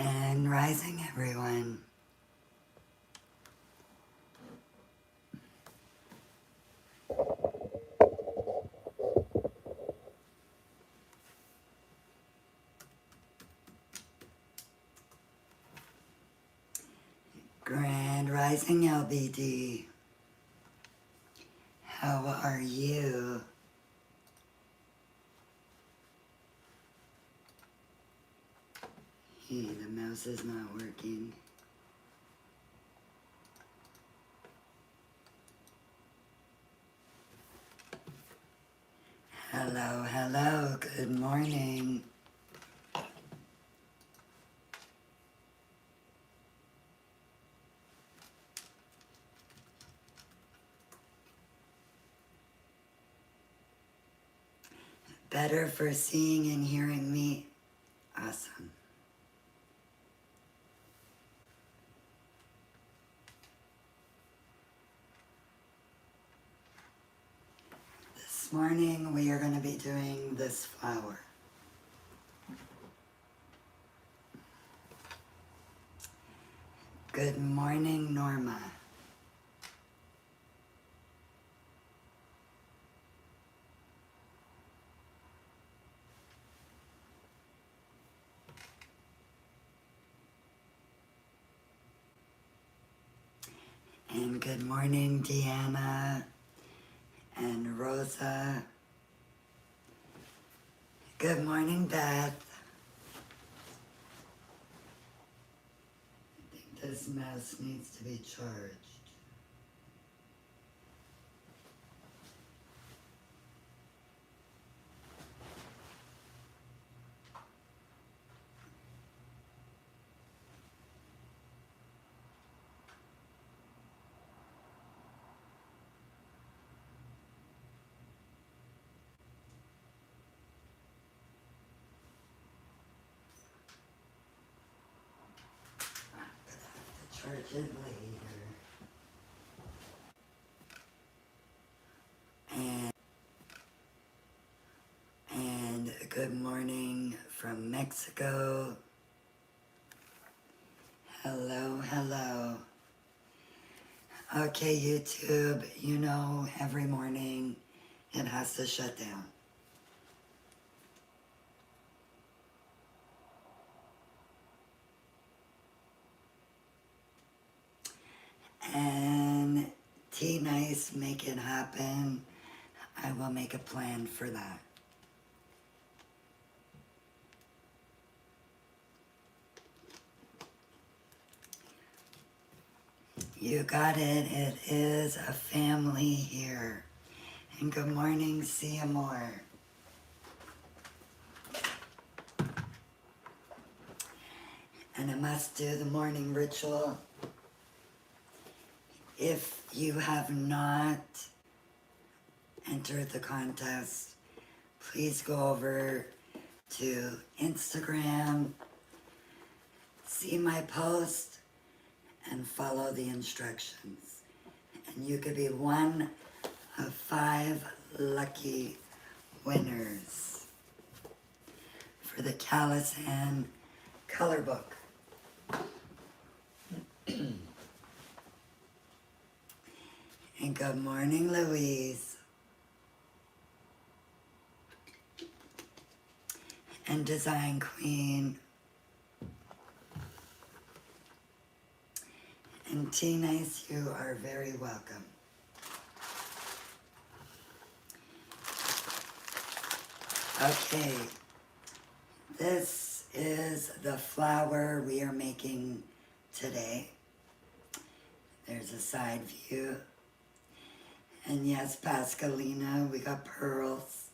Grand rising, everyone. Grand rising, LBD. How are you? Hey, the mouse is not working. Hello, hello, good morning. Better for seeing and hearing me? Awesome. This morning we are going to be doing this flower. Good morning, Norma. And good morning, Deanna and Rosa. Good morning, Beth. I think this mouse needs to be charged. Charge it later. And good morning from Mexico. Hello, hello. Okay, YouTube, you know every morning it has to shut down. And T-Nice, make it happen. I will make a plan for that. You got it. It is a family here. And good morning, Seymour. And I must do the morning ritual. If you have not entered the contest, please go over to Instagram, see my post, and follow the instructions. And you could be one of 5 lucky winners for the Calisan color book. And good morning, Louise. And Design Queen. And T-Nice, you are very welcome. Okay, this is the flower we are making today. There's a side view. And yes, Pascalina, we got pearls.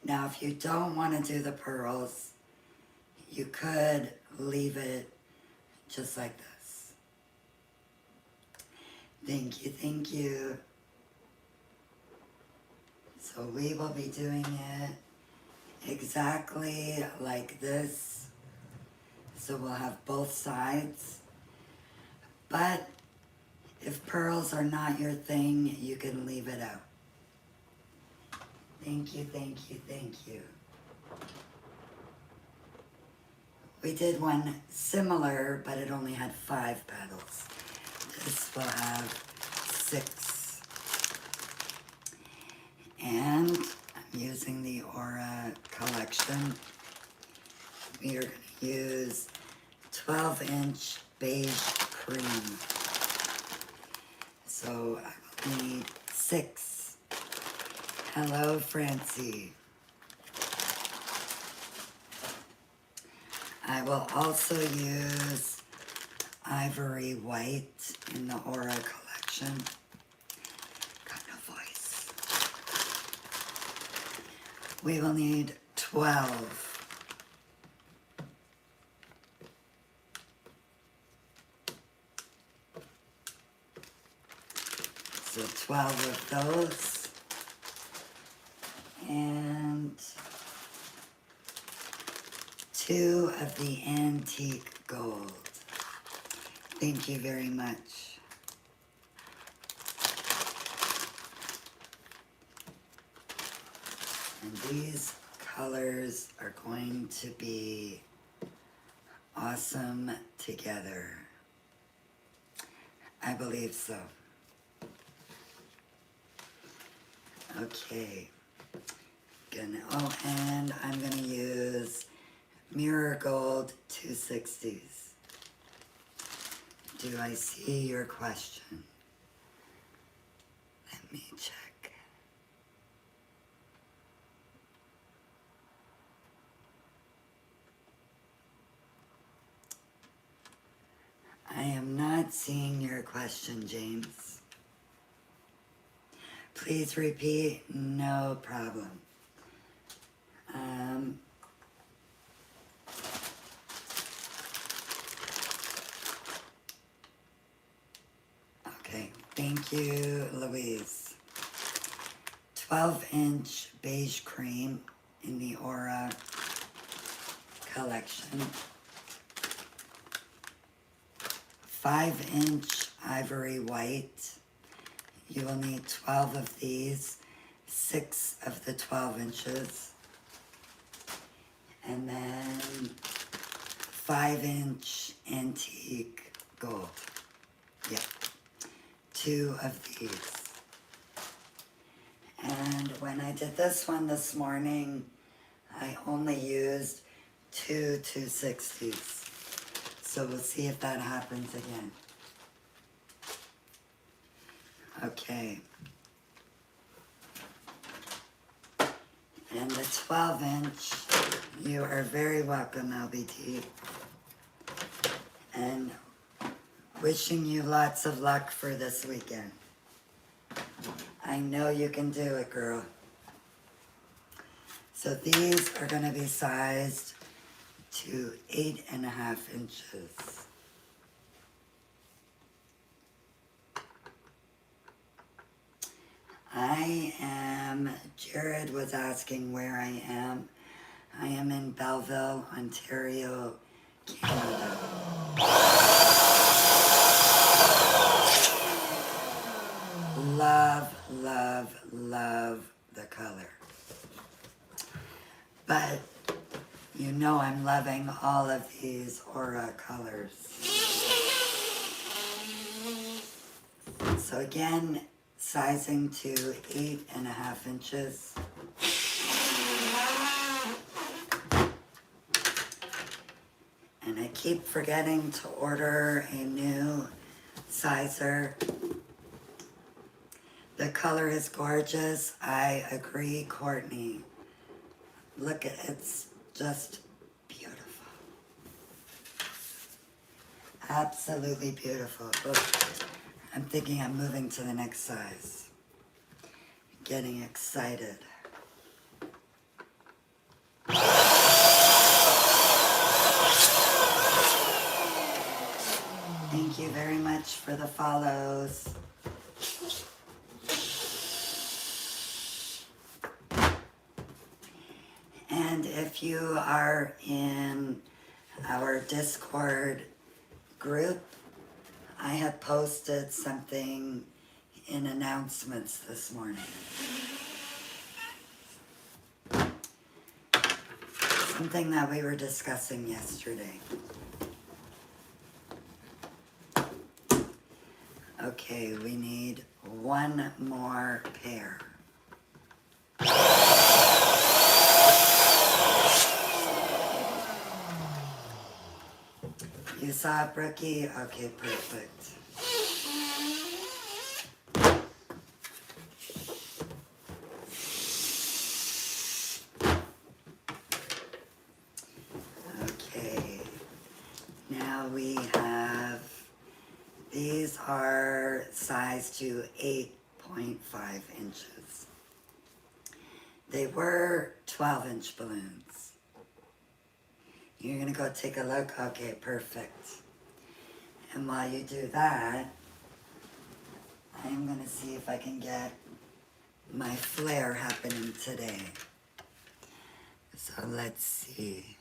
Now, if you don't want to do the pearls, you could leave it just like this. Thank you, thank you. So we will be doing it exactly like this. So we'll have both sides. But if pearls are not your thing, you can leave it out. Thank you, thank you, thank you. We did one similar, but it only had 5 petals. This will have 6. And I'm using the Aura collection. We are going to use 12-inch beige cream. So I will need 6. Hello, Francie. I will also use ivory white in the Aura collection. Got no voice. We will need 12. So 12 of those. And 2 of the antique gold. Thank you very much. And these colors are going to be awesome together. I believe so. Okay. And I'm gonna use Mirror Gold 260s. Do I see your question? Let me check. I am not seeing your question, James. Please repeat. No problem. Okay, thank you, Louise. 12-inch beige cream in the Aura collection. 5-inch ivory white. You will need 12 of these, 6 of the 12 inches. And then 5-inch antique gold. Yep. 2 of these. And when I did this one this morning, I only used 2 260s. So we'll see if that happens again. Okay. And the 12-inch, you are very welcome, LBT. And wishing you lots of luck for this weekend. I know you can do it, girl. So these are going to be sized to 8.5 inches. Jared was asking where I am. I am in Belleville, Ontario, Canada. Love, love, love the color. But you know I'm loving all of these Aura colors. So again, sizing to 8.5 inches. And I keep forgetting to order a new sizer. The color is gorgeous. I agree, Courtney. Look at it, it's just beautiful. Absolutely beautiful. Look, I'm thinking I'm moving to the next size. Getting excited. Thank you very much for the follows. And if you are in our Discord group, I have posted something in announcements this morning. something that we were discussing yesterday. Okay, we need one more pair. You saw it, Brookie? Okay, perfect. Okay, now we have, these are size to 8.5 inches. They were 12-inch balloons. You're gonna go take a look? Okay, perfect. And while you do that, I'm gonna see if I can get my flare happening today. So let's see.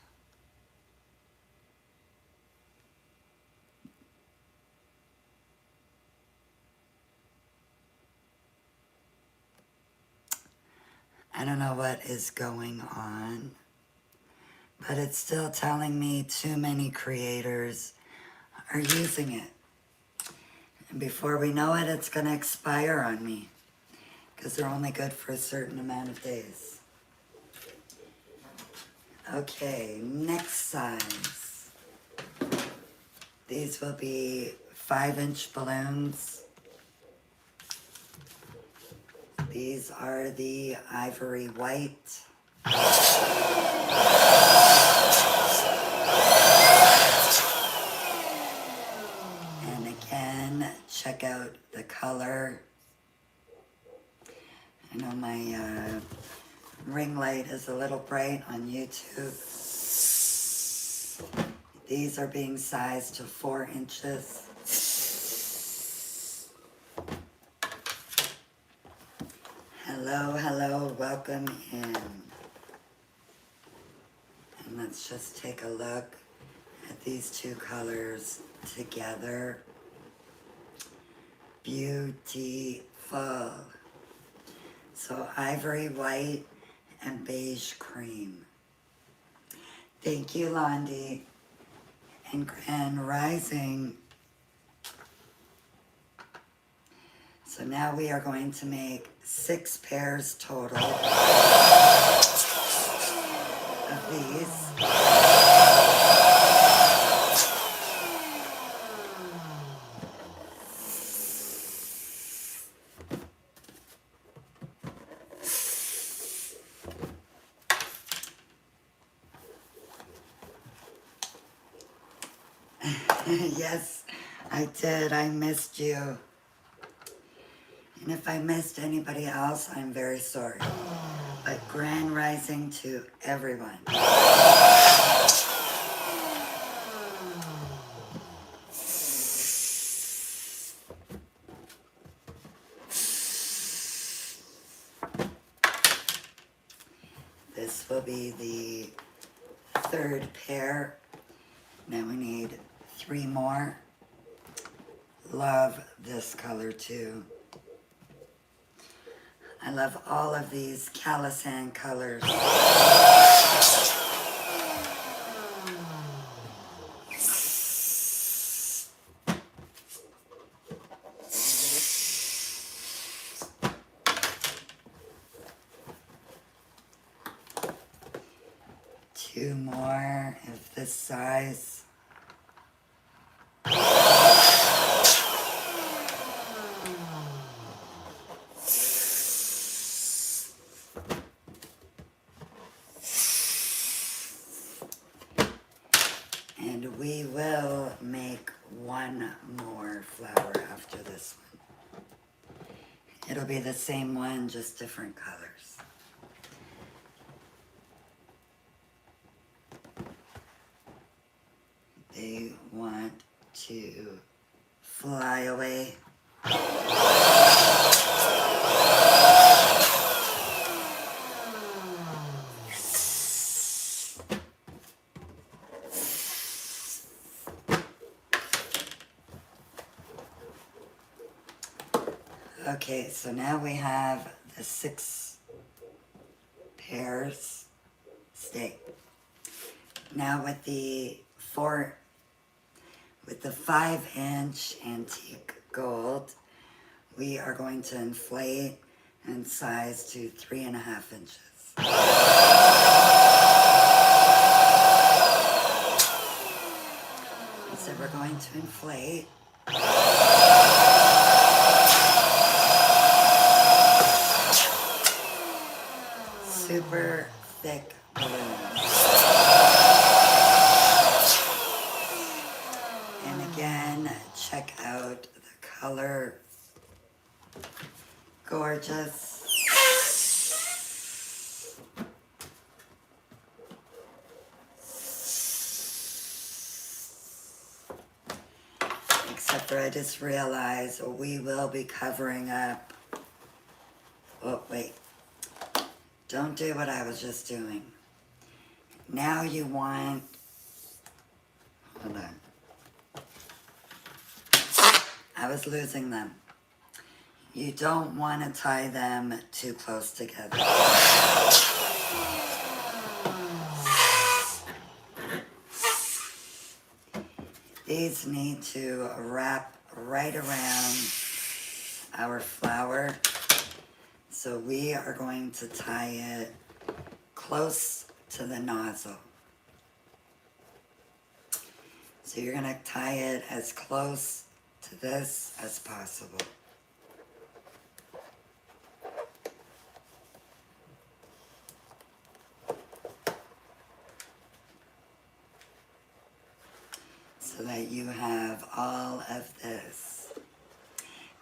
I don't know what is going on, but it's still telling me too many creators are using it. And before we know it, it's gonna expire on me because they're only good for a certain amount of days. Okay, next size. These will be 5-inch balloons. These are the ivory white. And again, check out the color. I know my ring light is a little bright on YouTube. These are being sized to 4 inches. Hello, hello, welcome in. And let's just take a look at these two colors together. Beautiful. So ivory white and beige cream. Thank you, Londi. And Grand Rising. So now we are going to make 6 pairs total of these. Yes, I did. I missed you. And if I missed anybody else, I'm very sorry. But Grand Rising to everyone. This will be the 3rd pair. Now we need 3 more. Love this color too. I love all of these Calisand colors. 2 more of this size. And we will make 1 more flower after this one. It'll be the same one, just different colors. They want to fly away. Okay, so now we have the 6 pairs. Stay. Now with the 5-inch antique gold, we are going to inflate and size to 3.5 inches. So we're going to inflate. Super thick balloons. And again, check out the color. Gorgeous. Except for I just realized we will be covering up. Oh, wait. Don't do what I was just doing. Now you want, hold on. I was losing them. You don't want to tie them too close together. These need to wrap right around our flower. So we are going to tie it close to the nozzle. So you're going to tie it as close to this as possible. So that you have all of this.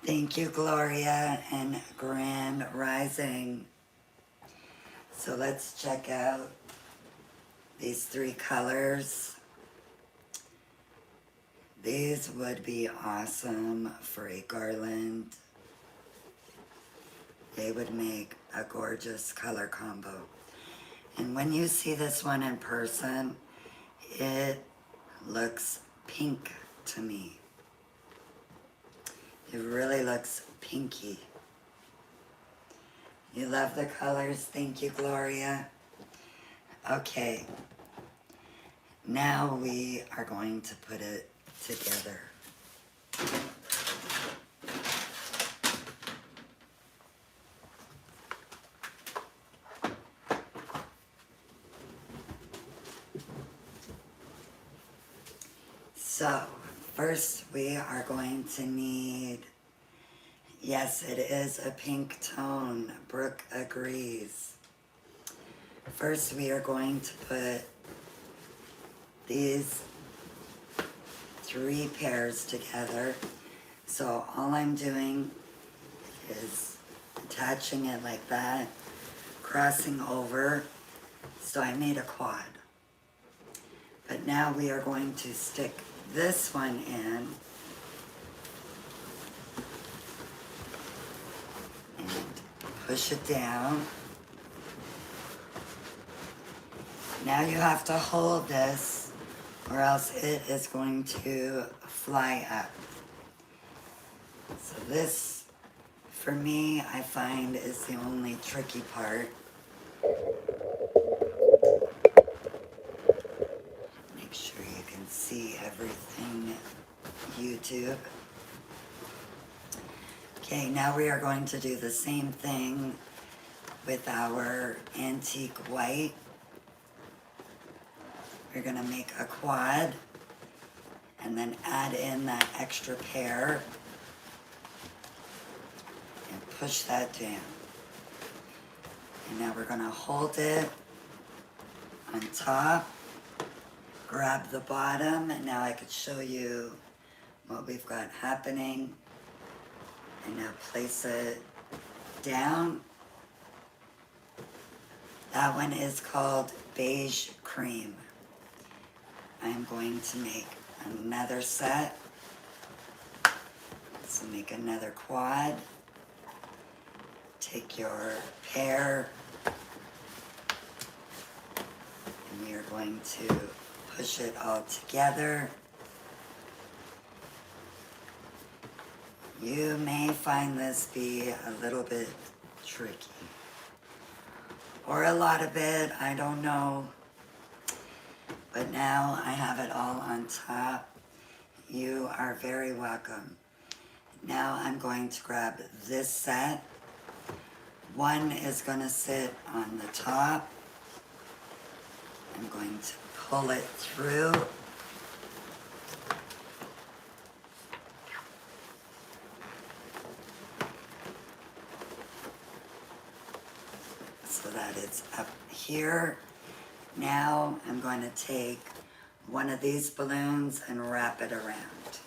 Thank you, Gloria, and Grand Rising. So let's check out these 3 colors. These would be awesome for a garland. They would make a gorgeous color combo. And when you see this one in person, it looks pink to me. It really looks pinky. You love the colors. Thank you, Gloria. Okay. Now we are going to put it together. So, first we are going to need, yes, it is a pink tone. Brooke agrees. First we are going to put these 3 pairs together. So all I'm doing is attaching it like that, crossing over. So I made a quad. But now we are going to stick this one in and push it down. Now you have to hold this or else it is going to fly up. So this, for me, I find is the only tricky part. Make sure you can see everything, YouTube. Okay, now we are going to do the same thing with our antique white. We're going to make a quad and then add in that extra pair and push that down. And now we're going to hold it on top, grab the bottom, and now I could show you what we've got happening. And now place it down. That one is called Beige Cream. I'm going to make another set. So make another quad. Take your pair. And we are going to push it all together. You may find this be a little bit tricky. Or a lot of it, I don't know. But now I have it all on top. You are very welcome. Now I'm going to grab this set. One is going to sit on the top. I'm going to pull it through. So that it's up here. Now I'm going to take one of these balloons and wrap it around.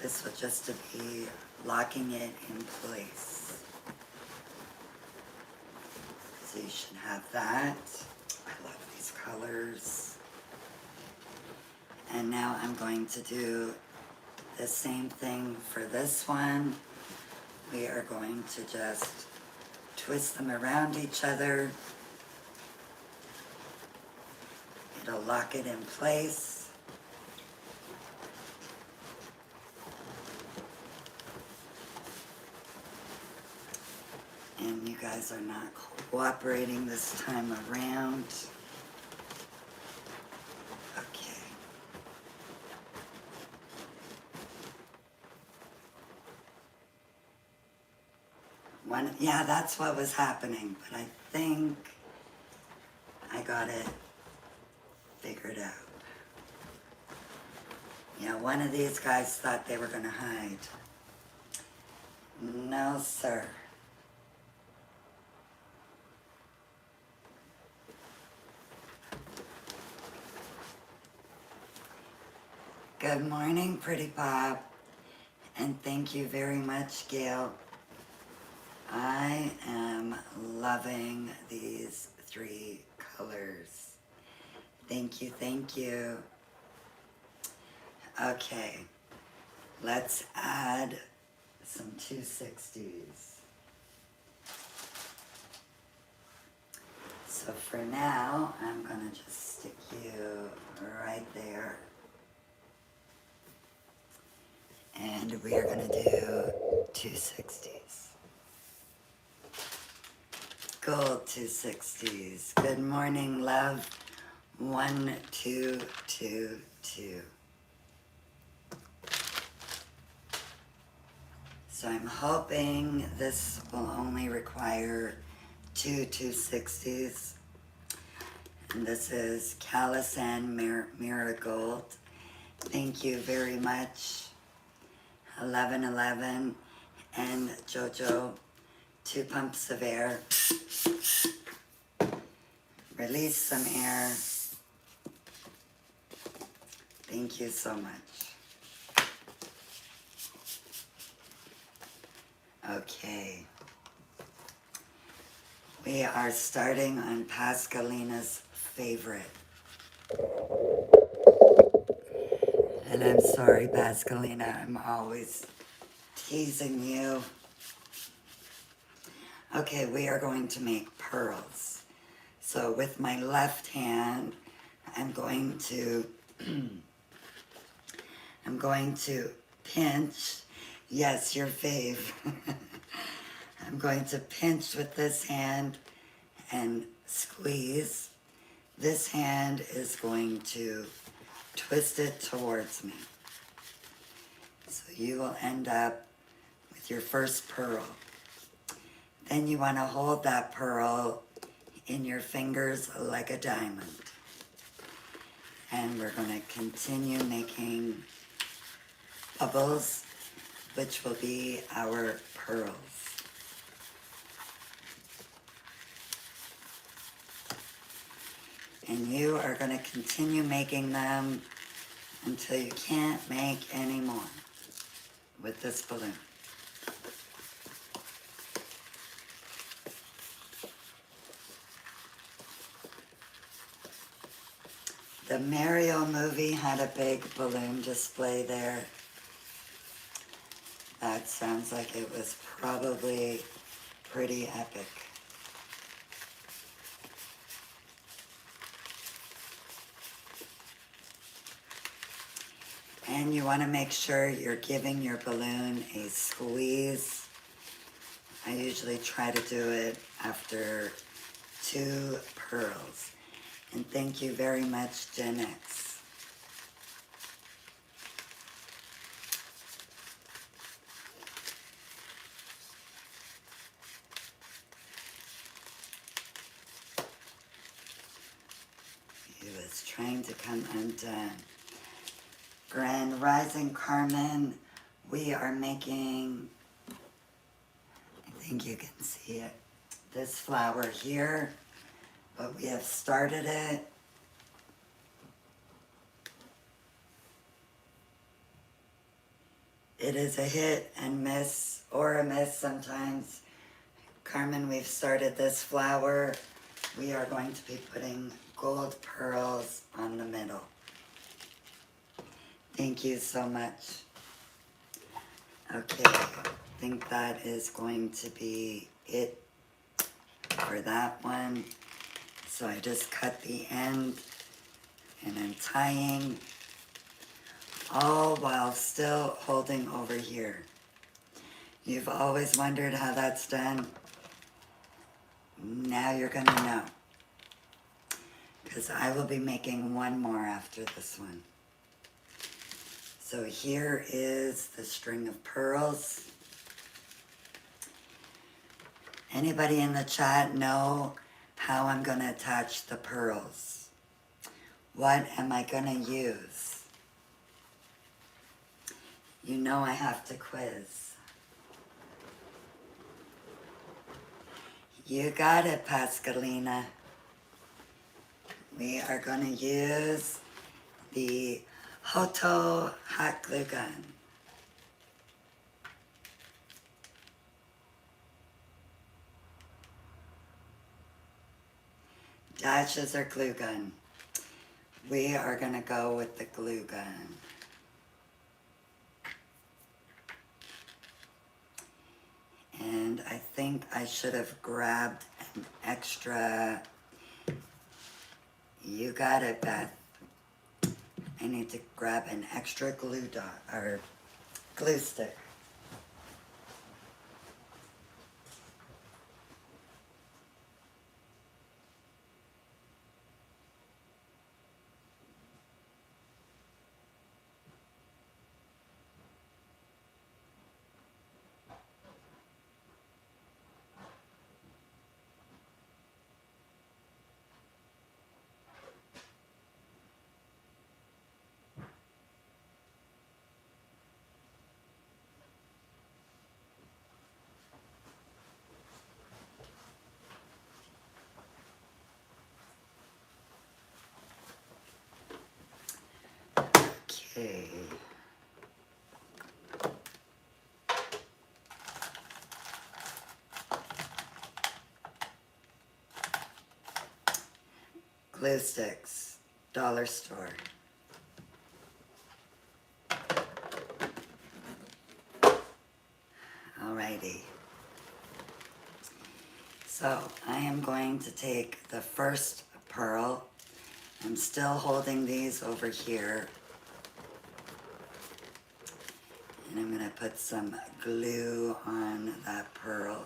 This will just to be locking it in place. So you should have that. I love these colors. And now I'm going to do the same thing for this one. We are going to just twist them around each other. It'll lock it in place. And you guys are not cooperating this time around. Okay. Yeah, that's what was happening, but I think I got it figured out. Yeah, one of these guys thought they were gonna hide. No, sir. Good morning, Pretty Pop, and thank you very much, Gail. I am loving these 3 colors. Thank you, thank you. Okay, let's add some 260s. So for now, I'm gonna just stick you right there. And we are gonna do 260s. Gold 260s. Good morning, love. 1, 2, 2, 2. So I'm hoping this will only require 2 260s. And this is Calisan Marigold. Thank you very much. 1111 and Jojo. 2 pumps of air. Release some air. Thank you so much. Okay. We are starting on Pascalina's favorite. And I'm sorry, Pascalina, I'm always teasing you. Okay, we are going to make pearls. So with my left hand, I'm going to pinch. Yes, your fave. I'm going to pinch with this hand and squeeze. This hand is going to twist it towards me. So you will end up with your first pearl. Then you want to hold that pearl in your fingers like a diamond. And we're going to continue making bubbles, which will be our pearls. And you are going to continue making them until you can't make any more with this balloon. The Mario movie had a big balloon display there. That sounds like it was probably pretty epic. And you want to make sure you're giving your balloon a squeeze. I usually try to do it after 2 pearls. And thank you very much, Gen X. He was trying to come undone. Grand Rising Carmen, we are making, I think you can see it, this flower here, but we have started it. It is a hit and miss, or a miss sometimes. Carmen, we've started this flower. We are going to be putting gold pearls on the middle. Thank you so much. Okay, I think that is going to be it for that one. So I just cut the end and I'm tying, all while still holding over here. You've always wondered how that's done. Now you're gonna know, because I will be making one more after this one. So here is the string of pearls. Anybody in the chat know how I'm going to attach the pearls? What am I going to use? You know I have to quiz. You got it, Pascalina. We are going to use the Hoto hot glue gun. Dashes or glue gun? We are going to go with the glue gun. And I think I should have grabbed an extra. You got it, Beth. I need to grab an extra glue dot or glue stick. Okay. Glue sticks, dollar store. Alrighty. So I am going to take the first pearl. I'm still holding these over here. And I'm going to put some glue on that pearl.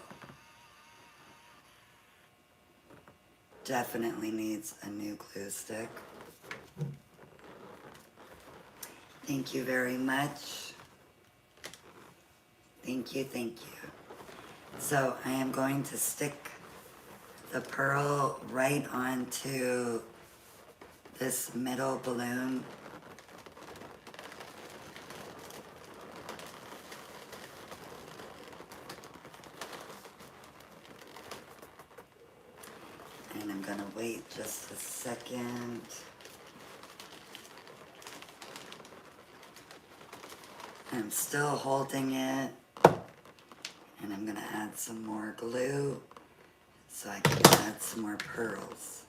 Definitely needs a new glue stick. Thank you very much. Thank you, thank you. So I am going to stick the pearl right onto this middle balloon. And I'm gonna wait just a second. I'm still holding it. And I'm gonna add some more glue so I can add some more pearls.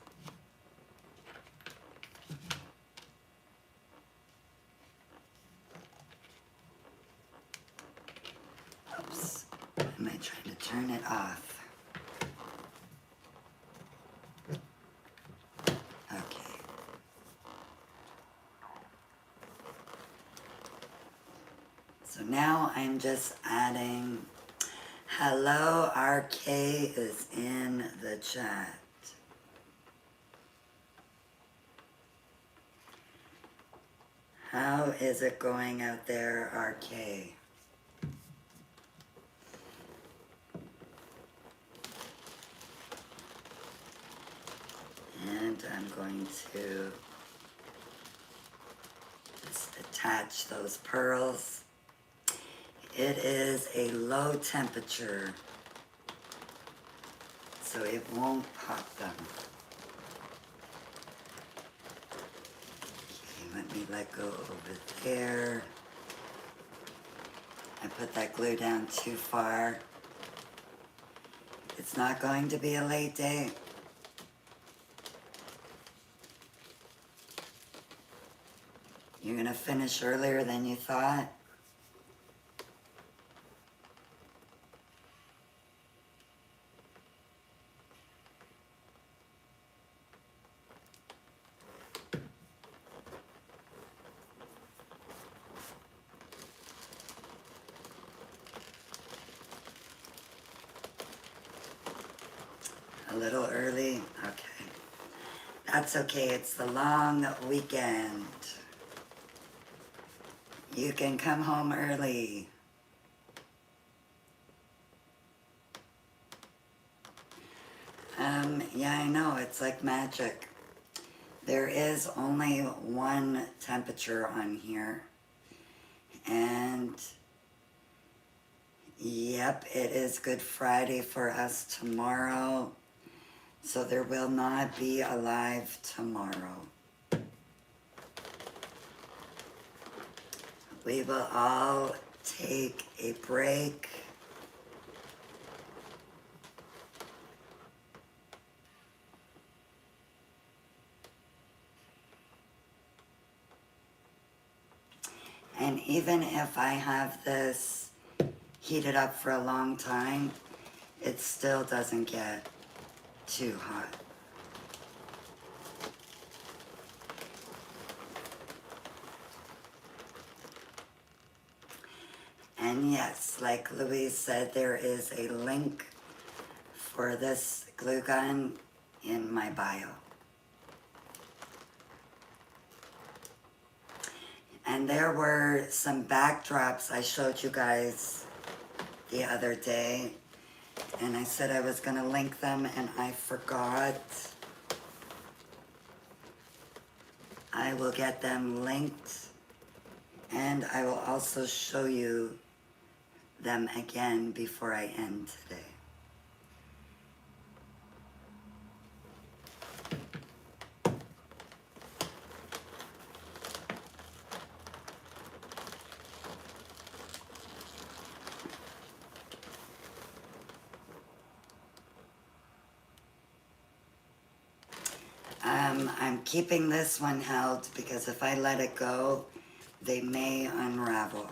Oops, am I trying to turn it off? Okay. So now I'm just adding, hello, RK is in the chat. How is it going out there, RK? And I'm going to just attach those pearls. It is a low temperature, so it won't pop them. Okay, let me let go over there. I put that glue down too far. It's not going to be a late day. You're gonna finish earlier than you thought. A little early? Okay. That's okay, it's the long weekend. You can come home early. Yeah, I know, it's like magic. There is only one temperature on here. And yep, it is Good Friday for us tomorrow. So there will not be a live tomorrow. We will all take a break. And even if I have this heated up for a long time, it still doesn't get too hot. And yes, like Louise said, there is a link for this glue gun in my bio. And there were some backdrops I showed you guys the other day, and I said I was going to link them and I forgot. I will get them linked, and I will also show you them again before I end today. I'm keeping this one held because if I let it go, they may unravel.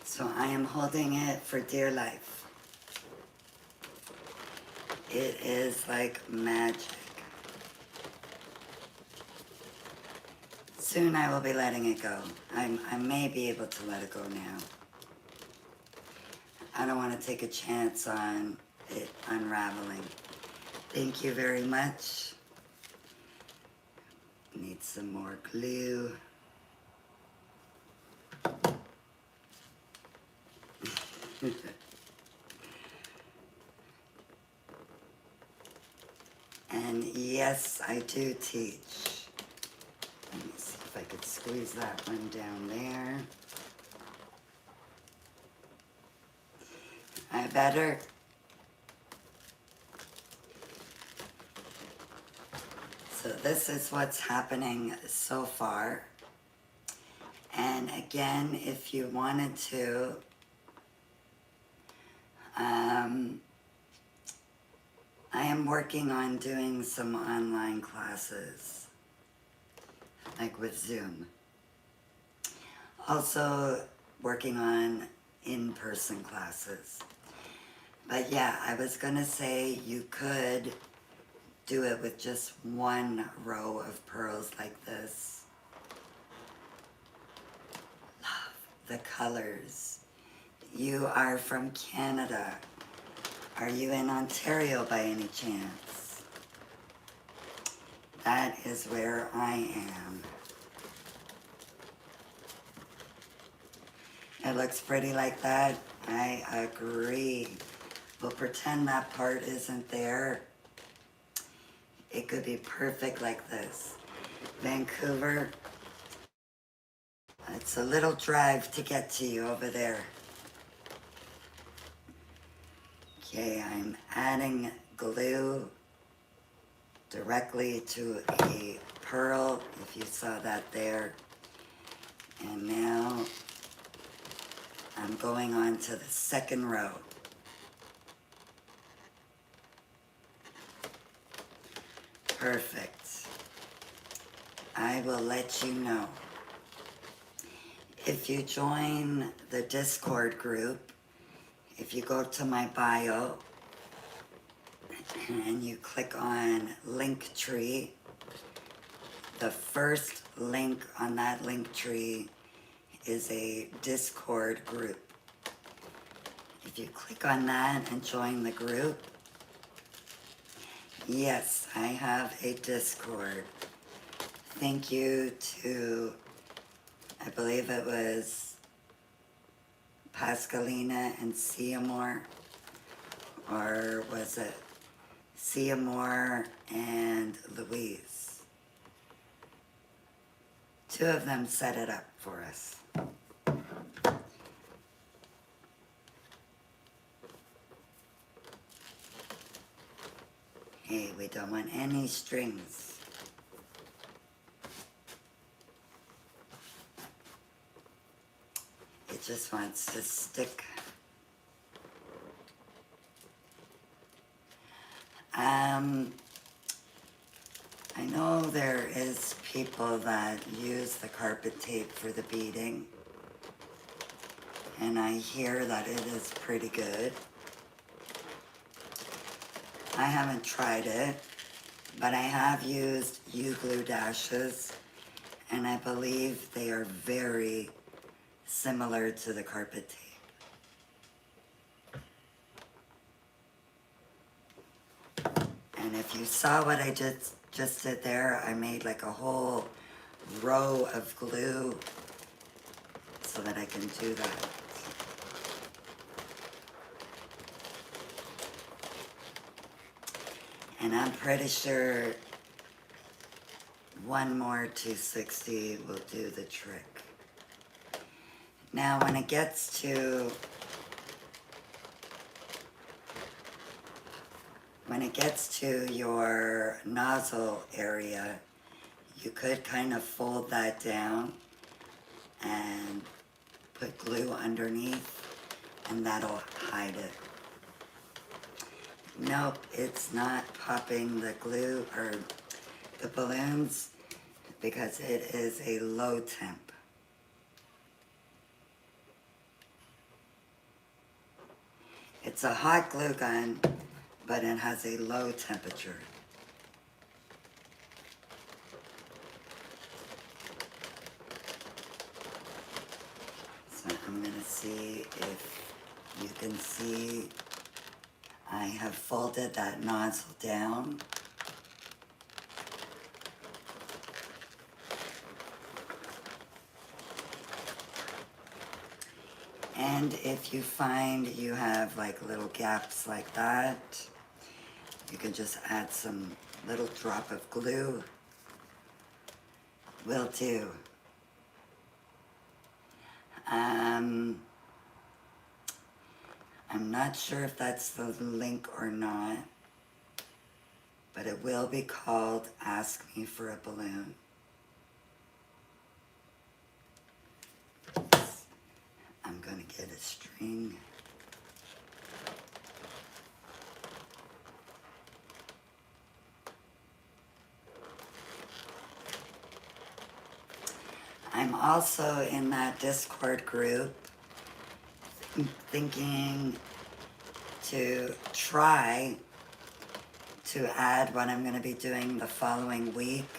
So I am holding it for dear life. It is like magic. Soon I will be letting it go. I may be able to let it go now. I don't want to take a chance on it unraveling. Thank you very much. Need some more glue. And yes, I do teach. Let me see if I could squeeze that one down there. I better. So this is what's happening so far. And again, if you wanted to, I am working on doing some online classes, like with Zoom. Also working on in-person classes. But yeah, I was gonna say you could do it with just one row of pearls like this. Love the colors. You are from Canada. Are you in Ontario by any chance? That is where I am. looks pretty like that? I agree. We'll pretend that part isn't there. It could be perfect like this. Vancouver, it's a little drive to get to you over there. Okay, I'm adding glue directly to a pearl, if you saw that there. And now I'm going on to the second row. Perfect. I will let you know. If you join the Discord group, if you go to my bio and you click on Linktree, the first link on that Linktree is a Discord group. If you click on that and join the group, yes, I have a Discord. Thank you to, I believe it was Pascalina and Seymour, or was it Seymour and Louise? Two of them set it up for us. Hey, we don't want any strings. It just wants to stick. I know there is people that use the carpet tape for the beading, and I hear that it is pretty good. I haven't tried it, but I have used U-glue dashes, and I believe they are very similar to the carpet tape. And if you saw what I just did there, I made like a whole row of glue so that I can do that. And I'm pretty sure one more 260 will do the trick. Now when it gets to your nozzle area, you could kind of fold that down and put glue underneath, and that'll hide it. Nope, it's not popping the glue or the balloons because it is a low temp. It's a hot glue gun, but it has a low temperature. So I'm going to see if you can see I have folded that nozzle down. And if you find you have like little gaps like that, you can just add some little drop of glue. Will do. I'm not sure if that's the link or not, but it will be called Ask Me for a Balloon. I'm going to get a string. I'm also in that Discord group thinking to try to add what I'm going to be doing the following week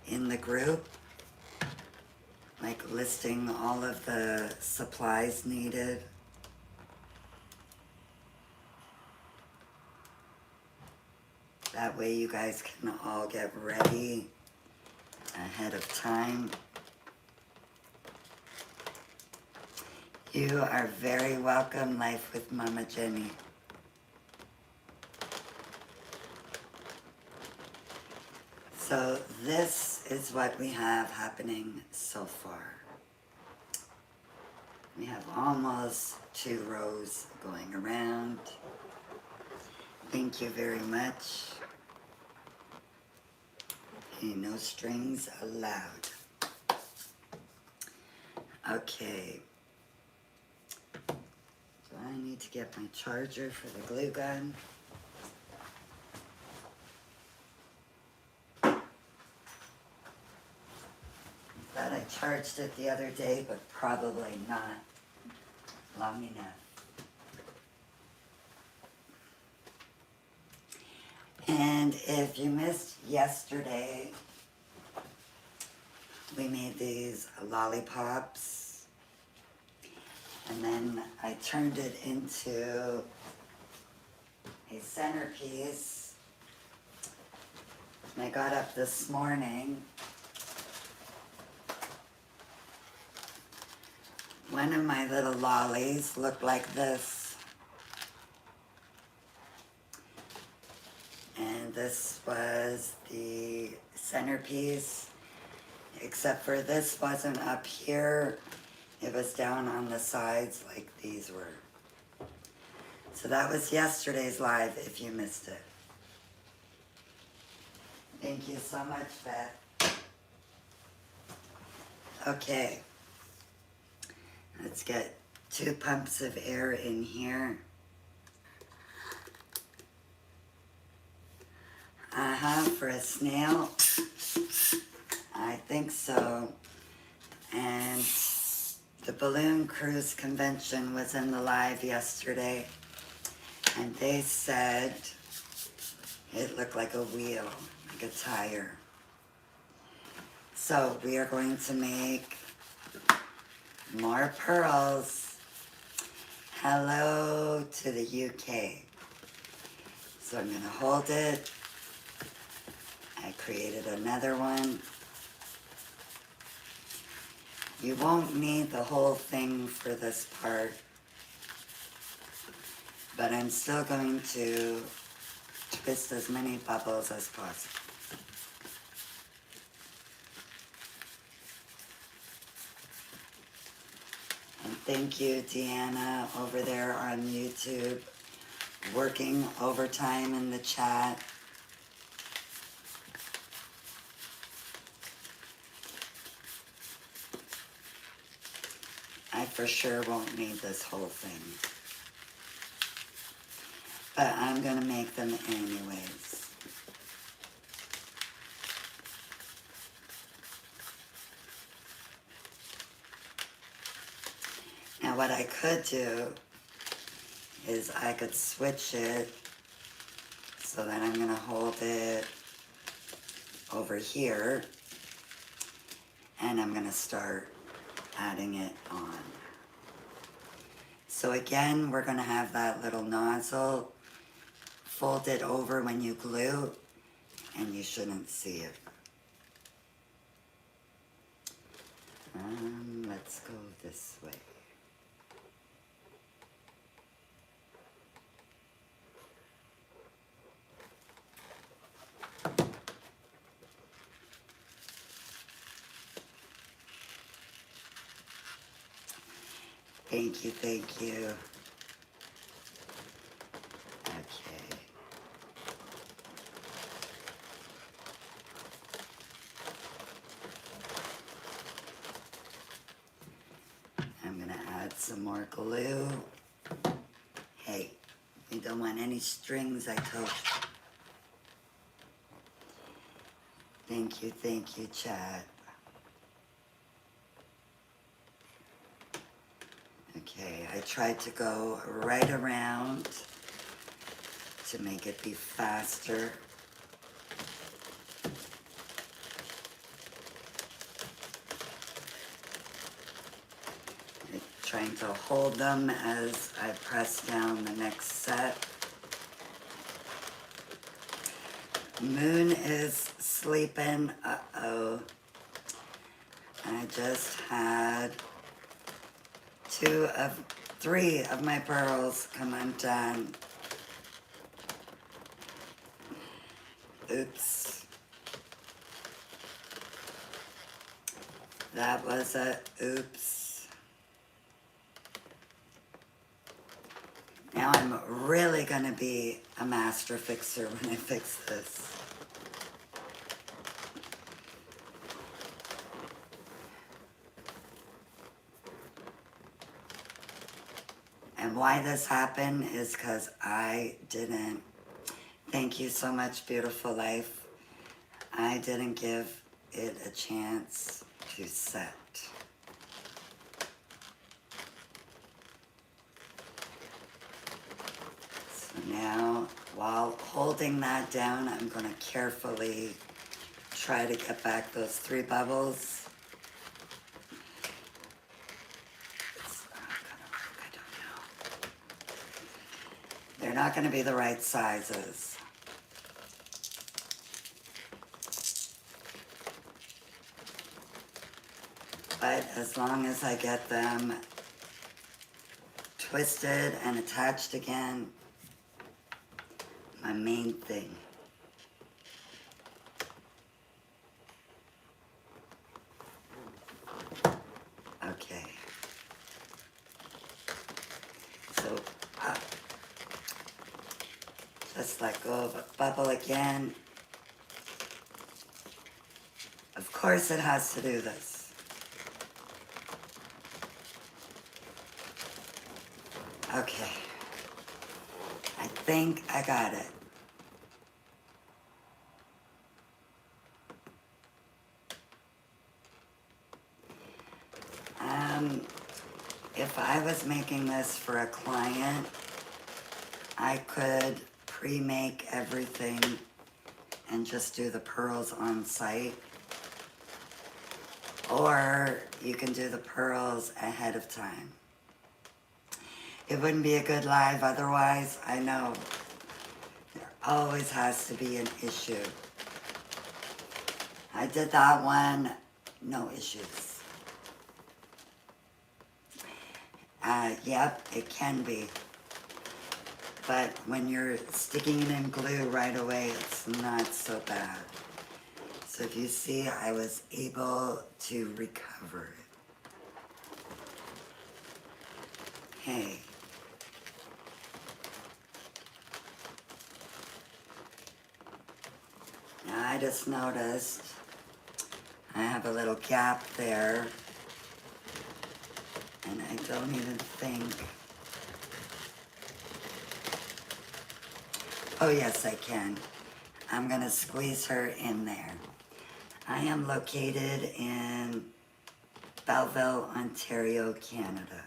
in the group, like listing all of the supplies needed. That way you guys can all get ready ahead of time. You are very welcome, Life with Mama Jenny. So this is what we have happening so far. We have almost 2 rows going around. Thank you very much. Okay, no strings allowed. Okay. Do I need to get my charger for the glue gun? Thought I charged it the other day, but probably not long enough. And if you missed yesterday, we made these lollipops, and then I turned it into a centerpiece. And I got up this morning. One of my little lollies looked like this. And this was the centerpiece, except for this wasn't up here. It was down on the sides like these were. So that was yesterday's live if you missed it. Thank you so much, Beth. Okay. Let's get 2 pumps of air in here. For a snail. I think so. And the Balloon Cruise Convention was in the live yesterday, and they said it looked like a wheel, like a tire. So we are going to make more pearls. Hello to the UK. So I'm going to hold it. I created another one. You won't need the whole thing for this part, but I'm still going to twist as many bubbles as possible. And thank you, Deanna, over there on YouTube, working overtime in the chat. I for sure won't need this whole thing. But I'm going to make them anyways. Now what I could do is I could switch it so that I'm going to hold it over here, and I'm going to start adding it on. So again, we're going to have that little nozzle folded over when you glue, and you shouldn't see it. Let's go this way. Thank you, thank you. Okay. I'm gonna add some more glue. Hey, you don't want any strings, I told you. Thank you, Chad. Okay, I tried to go right around to make it be faster. Trying to hold them as I press down the next set. Moon is sleeping. Uh-oh. I just had three of my pearls come undone. Oops. That was a oops. Now I'm really going to be a master fixer when I fix this. And why this happened is because I didn't, thank you so much, beautiful life. I didn't give it a chance to set. So now, while holding that down, I'm going to carefully try to get back those 3 bubbles. They're not going to be the right sizes. But as long as I get them twisted and attached again, my main thing. Okay. So just let go of a bubble again. Of course it has to do this. Okay. I think I got it. If I was making this for a client, I could pre-make everything and just do the pearls on site. Or you can do the pearls ahead of time. It wouldn't be a good live otherwise. I know there always has to be an issue. I did that one, no issues. Yep, it can be. But when you're sticking it in glue right away, it's not so bad. So if you see, I was able to recover it. Hey. Now I just noticed I have a little gap there. And I don't even think, oh yes I can. I'm gonna squeeze her in there. I am located in Belleville, Ontario, Canada.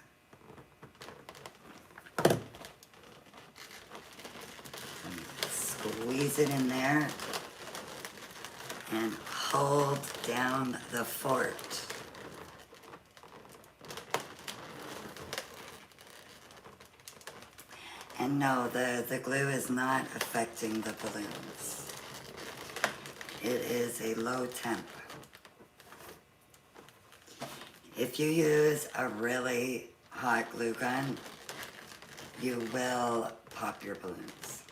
Squeeze it in there and hold down the fort. And no, the glue is not affecting the balloons. It is a low temp. If you use a really hot glue gun, you will pop your balloons.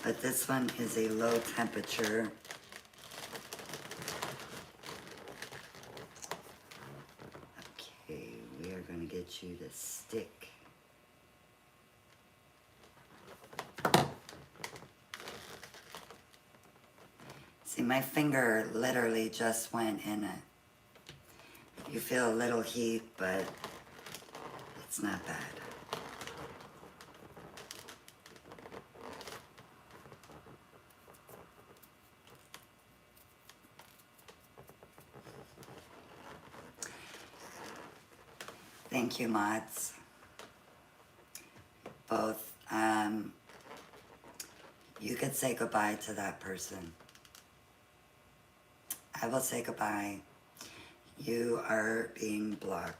But this one is a low temperature. Okay, we are going to get you to stick. See, my finger literally just went in it. You feel a little heat, but it's not bad. Thank you, mods. Both. You could say goodbye to that person. I will say goodbye. You are being blocked.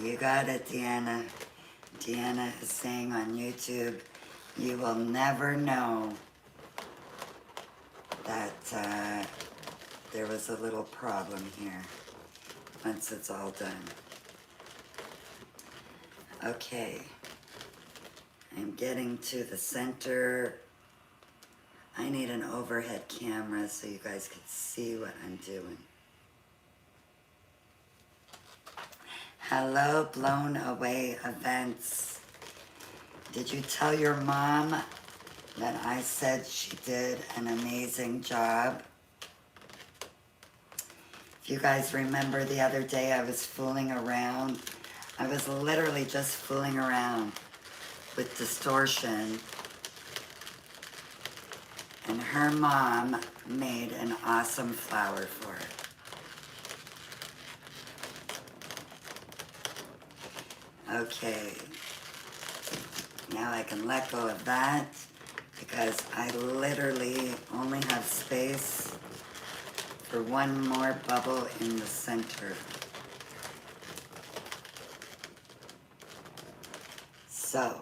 You got it, Deanna. Deanna is saying on YouTube, you will never know that there was a little problem here once it's all done. Okay. I'm getting to the center. I need an overhead camera so you guys can see what I'm doing. Hello, Blown Away Events. Did you tell your mom that I said she did an amazing job? If you guys remember the other day I was fooling around. I was literally just fooling around with distortion. And her mom made an awesome flower for it. Okay, now I can let go of that because I literally only have space for one more bubble in the center. So,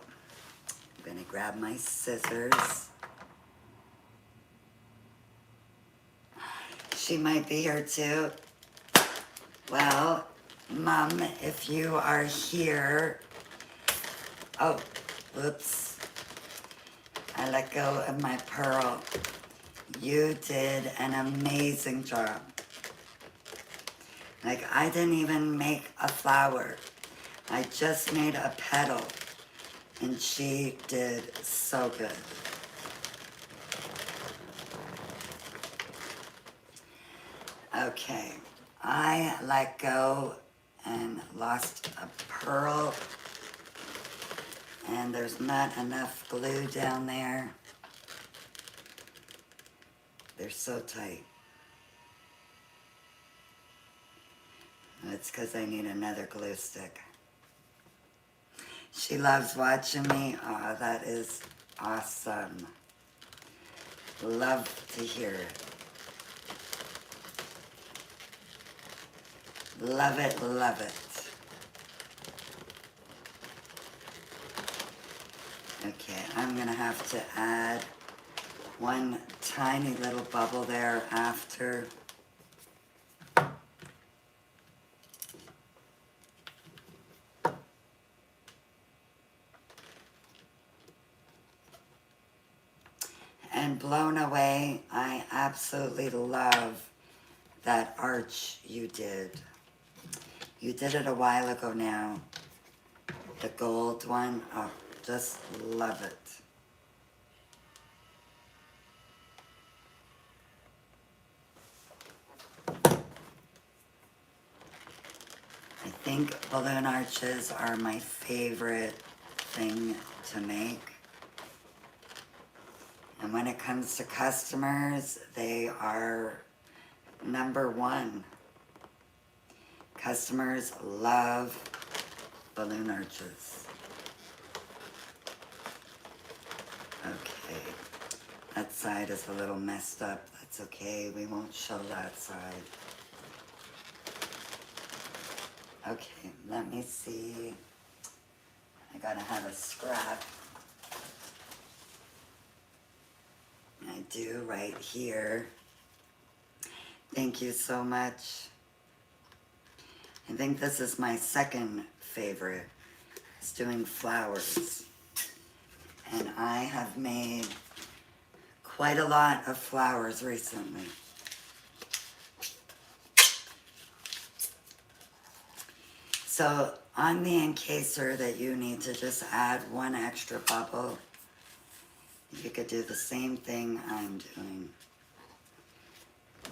I'm gonna grab my scissors. She might be here too. Well, Mom, if you are here, oh, whoops, I let go of my pearl. You did an amazing job. Like, I didn't even make a flower. I just made a petal, and she did so good. Okay, I let go and lost a pearl, and there's not enough glue down there. They're so tight. It's because I need another glue stick. She loves watching me. Oh, that is awesome. Love to hear it. Love it, love it. Okay, I'm gonna have to add one tiny little bubble there after. And Blown Away, I absolutely love that arch you did. You did it a while ago now. The gold one, oh, just love it. I think balloon arches are my favorite thing to make. And when it comes to customers, they are #1. Customers love balloon arches. Okay, that side is a little messed up. That's okay, we won't show that side. Okay, let me see. I gotta have a scrap. I do right here. Thank you so much. I think this is my second favorite. It's doing flowers. And I have made quite a lot of flowers recently. So on the encaser that you need to just add one extra bubble, you could do the same thing I'm doing.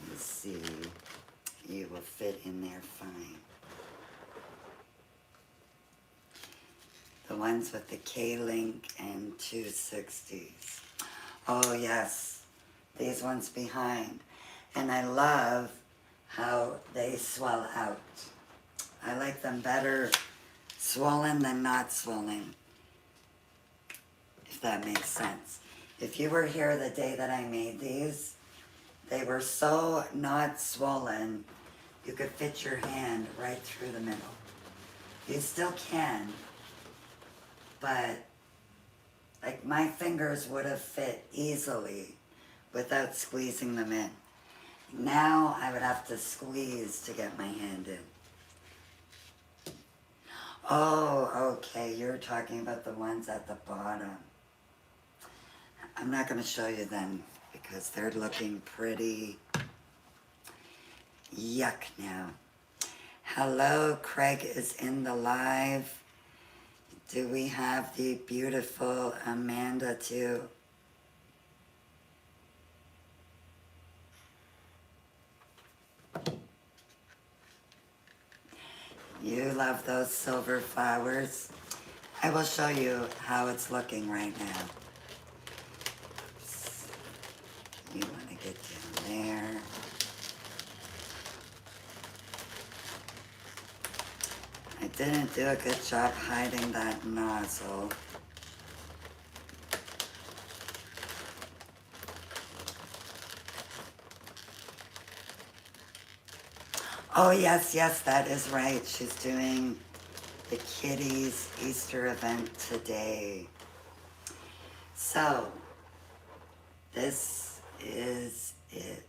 Let's see, you will fit in there fine. The ones with the K-Link and 260s. Oh yes, these ones behind. And I love how they swell out. I like them better swollen than not swollen, if that makes sense. If you were here the day that I made these, they were so not swollen, you could fit your hand right through the middle. You still can, but like my fingers would have fit easily without squeezing them in. Now I would have to squeeze to get my hand in. Oh, okay, you're talking about the ones at the bottom. I'm not going to show you then because they're looking pretty yuck now. Hello, Craig is in the live. Do we have the beautiful Amanda too? You love those silver flowers. I will show you how it's looking right now. Oops. You want to get down there. I didn't do a good job hiding that nozzle. Oh, yes, yes, that is right. She's doing the Kitties Easter event today. So, this is it.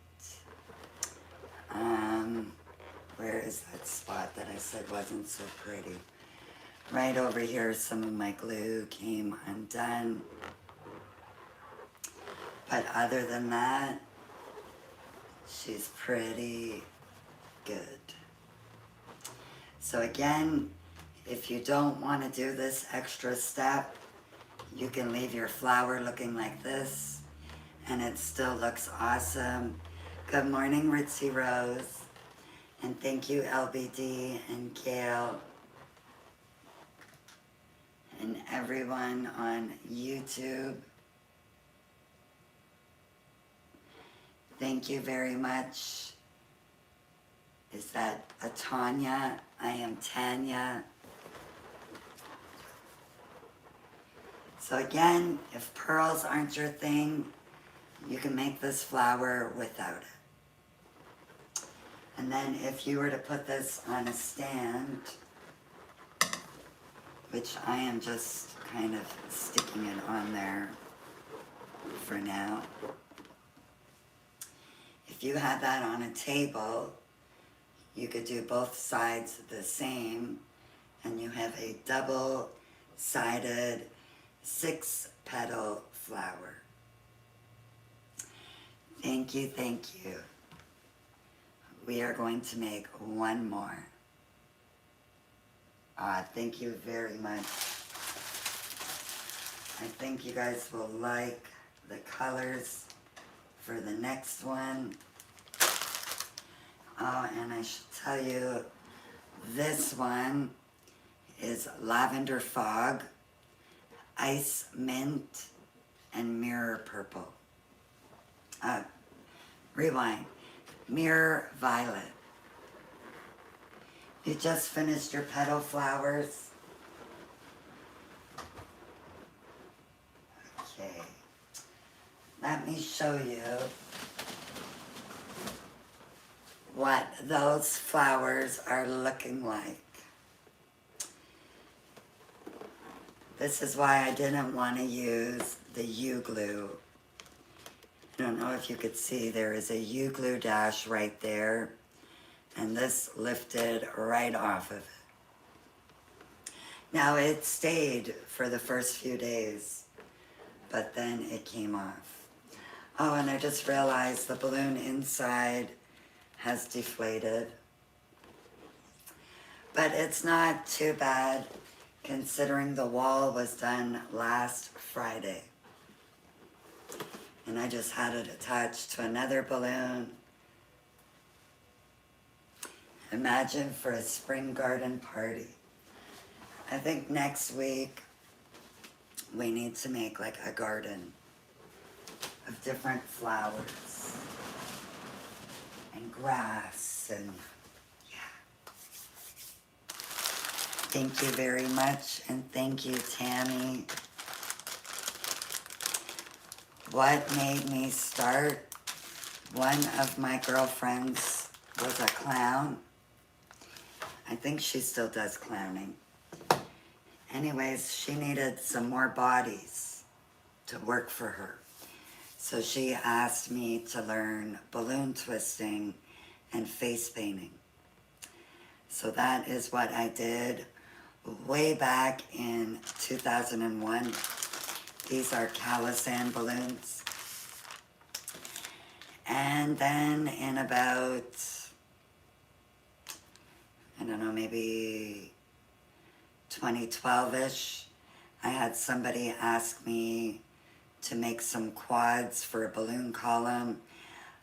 Where is that spot that I said wasn't so pretty? Right over here, some of my glue came undone. But other than that, she's pretty good. So again, if you don't want to do this extra step, you can leave your flower looking like this and it still looks awesome. Good morning, Ritzy Rose. And thank you, LBD and Gail. And everyone on YouTube. Thank you very much. Is that a Tanya? I am Tanya. So again, if pearls aren't your thing, you can make this flower without it. And then if you were to put this on a stand, which I am just kind of sticking it on there for now. If you had that on a table, you could do both sides the same, and you have a double-sided 6-petal flower. Thank you, thank you. We are going to make one more. Thank you very much. I think you guys will like the colors for the next one. Oh, and I should tell you, this one is Lavender Fog, Ice Mint, and Mirror Purple. Rewind. Mirror Violet. You just finished your petal flowers. Okay. Let me show you what those flowers are looking like. This is why I didn't want to use the U-glue. I don't know if you could see, there is a U-glue dash right there, and this lifted right off of it. Now it stayed for the first few days, but then it came off. Oh, and I just realized the balloon inside has deflated. But it's not too bad considering the wall was done last Friday. And I just had it attached to another balloon. Imagine for a spring garden party. I think next week we need to make like a garden of different flowers and grass and yeah. Thank you very much, and thank you, Tammy. What made me start? One of my girlfriends was a clown. I think she still does clowning. Anyways, she needed some more bodies to work for her. So she asked me to learn balloon twisting and face painting. So that is what I did way back in 2001. These are Calisan balloons. And then in about, I don't know, maybe 2012-ish, I had somebody ask me to make some quads for a balloon column.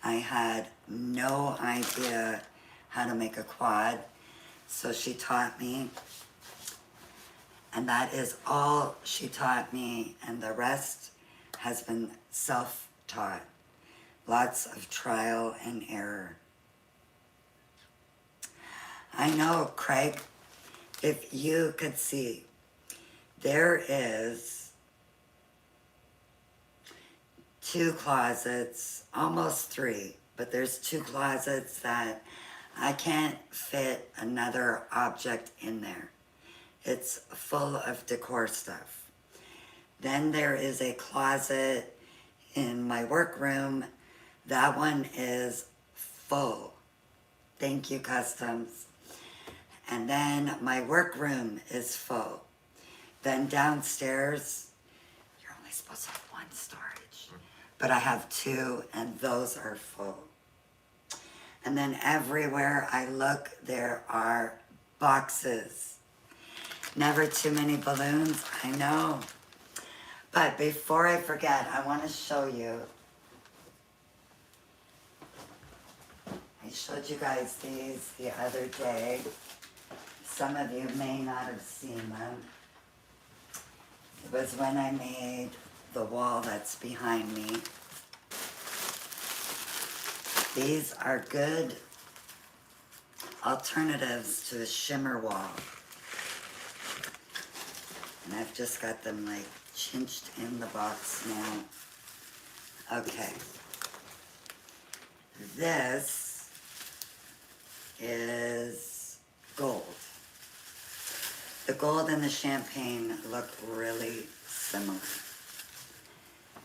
I had no idea how to make a quad, so she taught me. And that is all she taught me, and the rest has been self-taught. Lots of trial and error. I know, Craig, if you could see, there is 2 closets, almost 3, but there's 2 closets that I can't fit another object in there. It's full of decor stuff. Then there is a closet in my workroom. That one is full. Thank you, Customs. And then my workroom is full. Then downstairs, you're only supposed to have 1 storage, but I have 2, and those are full. And then everywhere I look, there are boxes. Never too many balloons, I know. But before I forget, I want to show you. I showed you guys these the other day. Some of you may not have seen them. It was when I made the wall that's behind me. These are good alternatives to a shimmer wall. And I've just got them like cinched in the box now. Okay. This is gold. The gold and the champagne look really similar.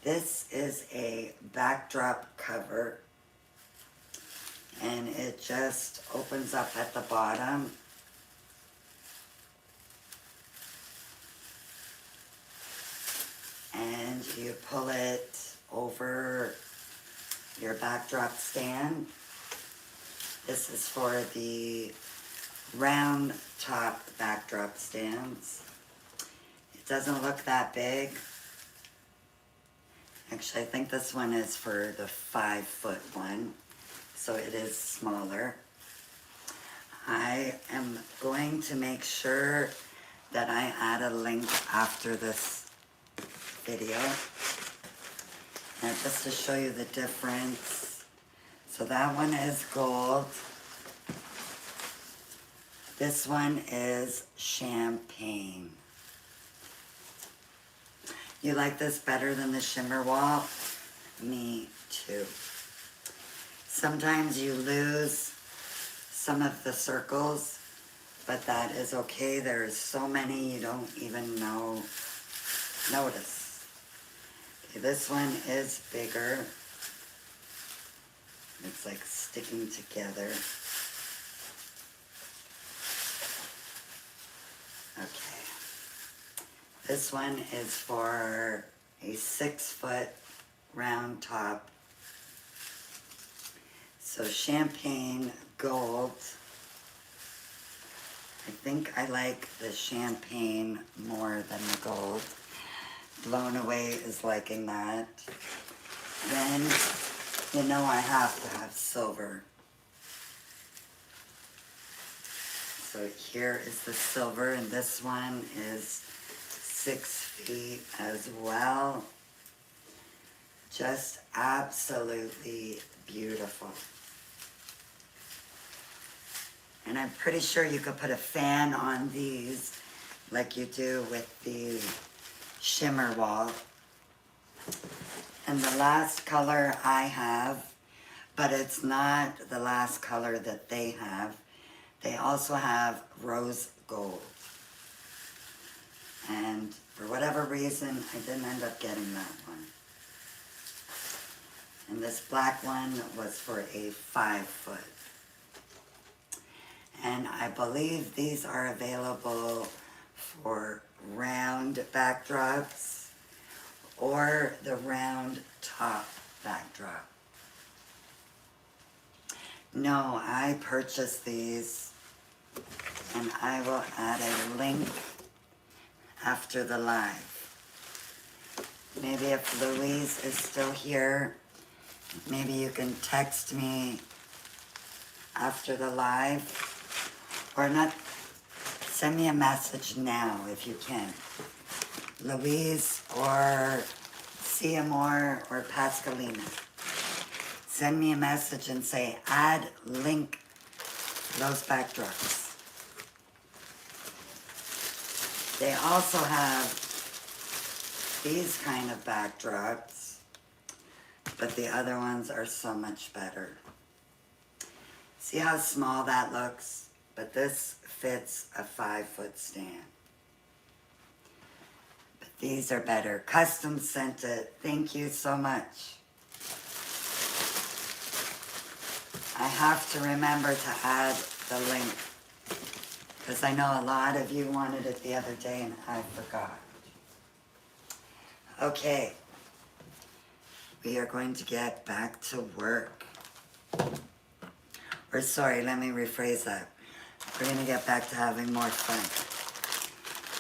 This is a backdrop cover, and it just opens up at the bottom. And you pull it over your backdrop stand. This is for the round top backdrop stands. It doesn't look that big. Actually, I think this one is for the 5-foot one, so it is smaller. I am going to make sure that I add a link after this video, and just to show you the difference. So that one is gold. This one is champagne. You like this better than the shimmer wall? Me too. Sometimes you lose some of the circles, but that is okay. There's so many you don't even notice. Okay, this one is bigger. It's like sticking together. Okay. This one is for a 6-foot round top. So champagne gold. I think I like the champagne more than the gold. Blown Away is liking that. Then, you know I have to have silver. So here is the silver, and this one is 6 feet as well. Just absolutely beautiful. And I'm pretty sure you could put a fan on these like you do with the shimmer wall. And the last color I have, but it's not the last color that they have. They also have rose gold. And for whatever reason, I didn't end up getting that one. And this black one was for a 5-foot. And I believe these are available for round backdrops or the round top backdrop. No, I purchased these, and I will add a link after the live. Maybe if Louise is still here, maybe you can text me after the live, or not, send me a message now if you can. Louise or Seymour or Pascalina. Send me a message and say, add link those backdrops. They also have these kind of backdrops, but the other ones are so much better. See how small that looks? But this fits a 5-foot stand. But these are better. Custom sent it. Thank you so much. I have to remember to add the link, because I know a lot of you wanted it the other day and I forgot. Okay, we are going to get back to work. Or sorry, let me rephrase that. We're going to get back to having more fun.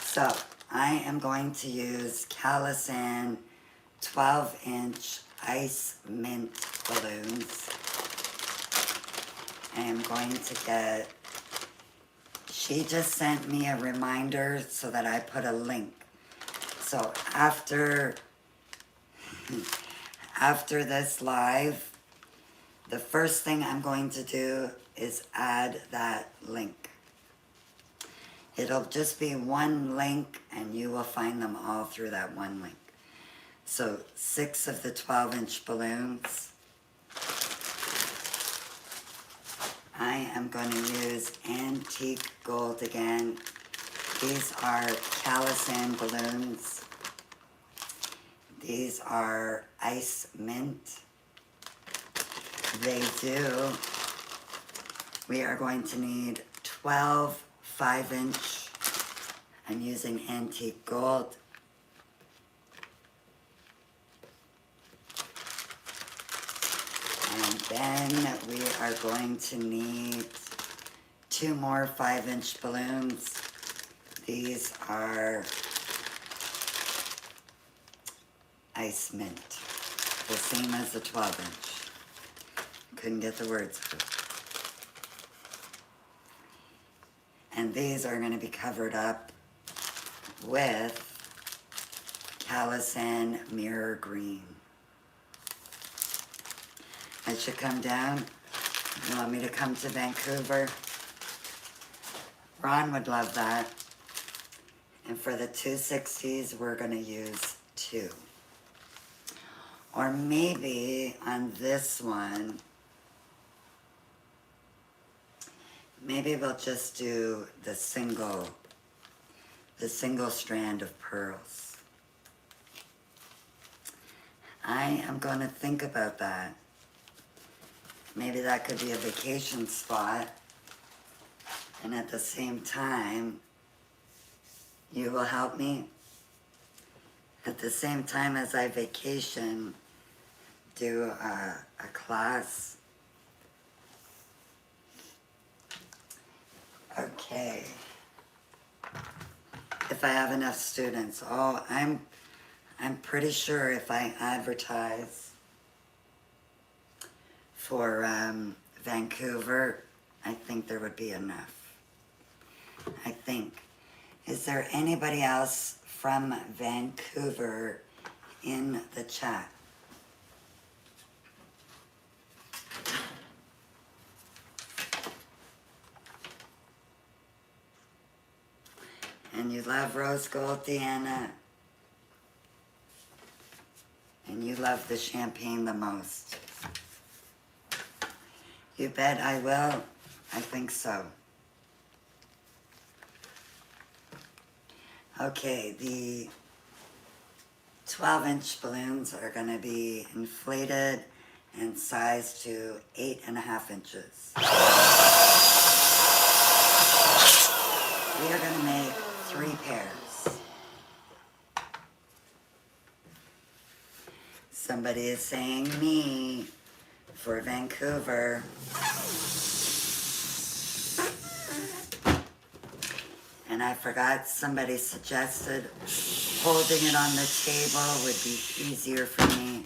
So, I am going to use Calisan 12-inch ice mint balloons. I am going to get, she just sent me a reminder so that I put a link. So after this live, the first thing I'm going to do is add that link. It'll just be one link and you will find them all through that one link. So 6 of the 12-inch balloons. I am going to use antique gold again. These are Calisan balloons. These are ice mint. They do. We are going to need 12 5-inch. I'm using antique gold. And then we are going to need 2 more 5-inch balloons. These are ice mint, the same as the 12-inch. Couldn't get the words out. And these are going to be covered up with Calisan mirror green. I should come down. You want me to come to Vancouver? Ron would love that. And for the 260s, we're going to use 2. Or maybe on this one, maybe we'll just do the single strand of pearls. I am going to think about that. Maybe that could be a vacation spot. And at the same time, you will help me. At the same time as I vacation, do a class. Okay. If I have enough students. Oh, I'm pretty sure if I advertise for Vancouver, I think there would be enough. I think. Is there anybody else from Vancouver in the chat? And you love rose gold, Deanna. And you love the champagne the most. You bet I will. I think so. Okay, the 12-inch balloons are going to be inflated and sized to 8.5 inches. We are going to make 3 pairs. Somebody is saying me for Vancouver. And I forgot, somebody suggested holding it on the table would be easier for me.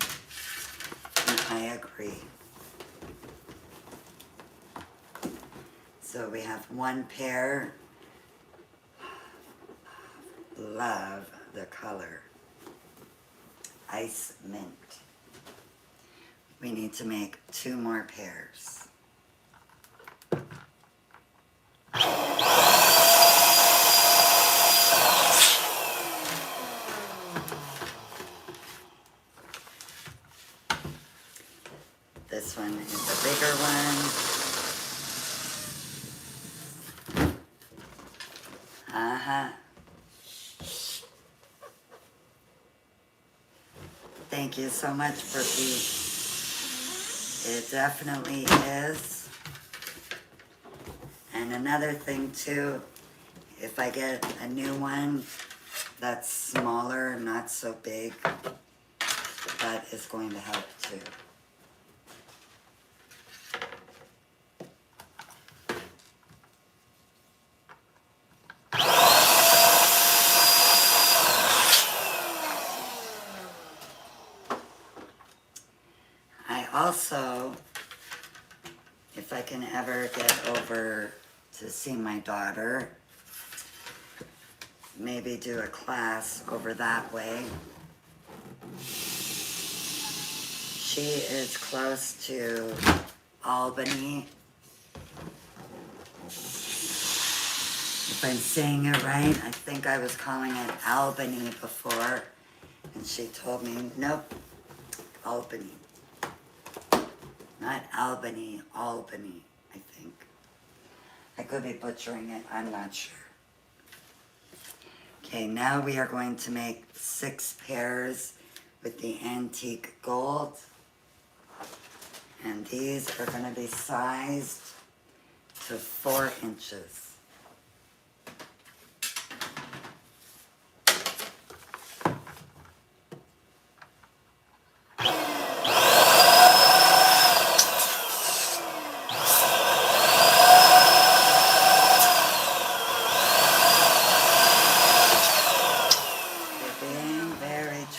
And I agree. So we have 1 pair. Love the color. Ice mint. We need to make 2 more pairs. This one is a bigger one. Thank you so much, Brookie. It definitely is. And another thing too, if I get a new one that's smaller, not so big, that is going to help too. I also, if I can ever get over to see my daughter, maybe do a class over that way. She is close to Albany. If I'm saying it right, I think I was calling it Albany before, and she told me, nope, Albany. Not Albany, Albany, I think. I could be butchering it, I'm not sure. Okay, now we are going to make 6 pairs with the antique gold. And these are going to be sized to 4 inches.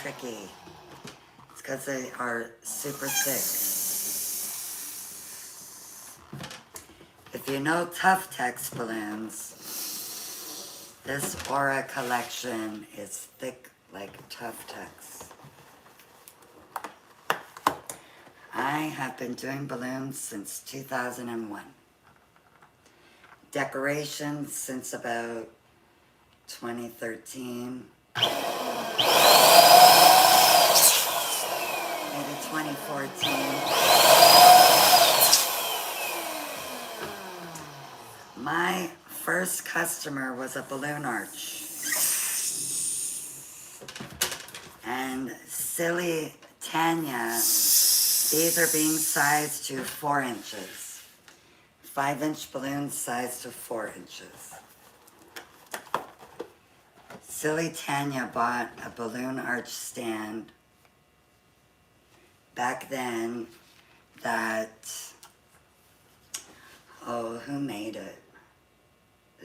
Tricky. It's because they are super thick. If you know Tough Tex balloons, this Aura collection is thick like Tough Tex. I have been doing balloons since 2001. Decorations since about 2013. Maybe 2014. My first customer was a balloon arch. And silly Tanya, these are being sized to 4 inches. 5-inch balloons sized to 4 inches. Silly Tanya bought a balloon arch stand back then that, oh, who made it?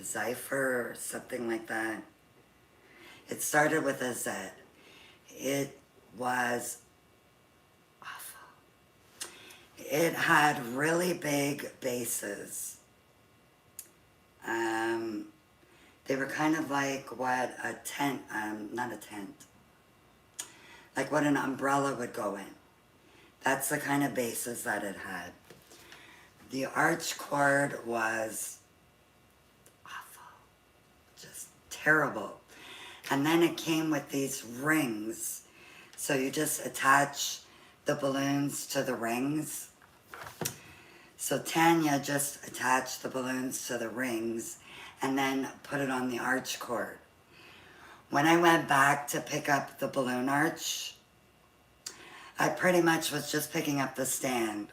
Zypher or something like that. It started with a Z. It was awful. It had really big bases. They were kind of like what a tent, not a tent, like what an umbrella would go in. That's the kind of bases that it had. The arch cord was awful, just terrible. And then it came with these rings. So you just attach the balloons to the rings. So Tanya just attached the balloons to the rings and then put it on the arch cord. When I went back to pick up the balloon arch, I pretty much was just picking up the stand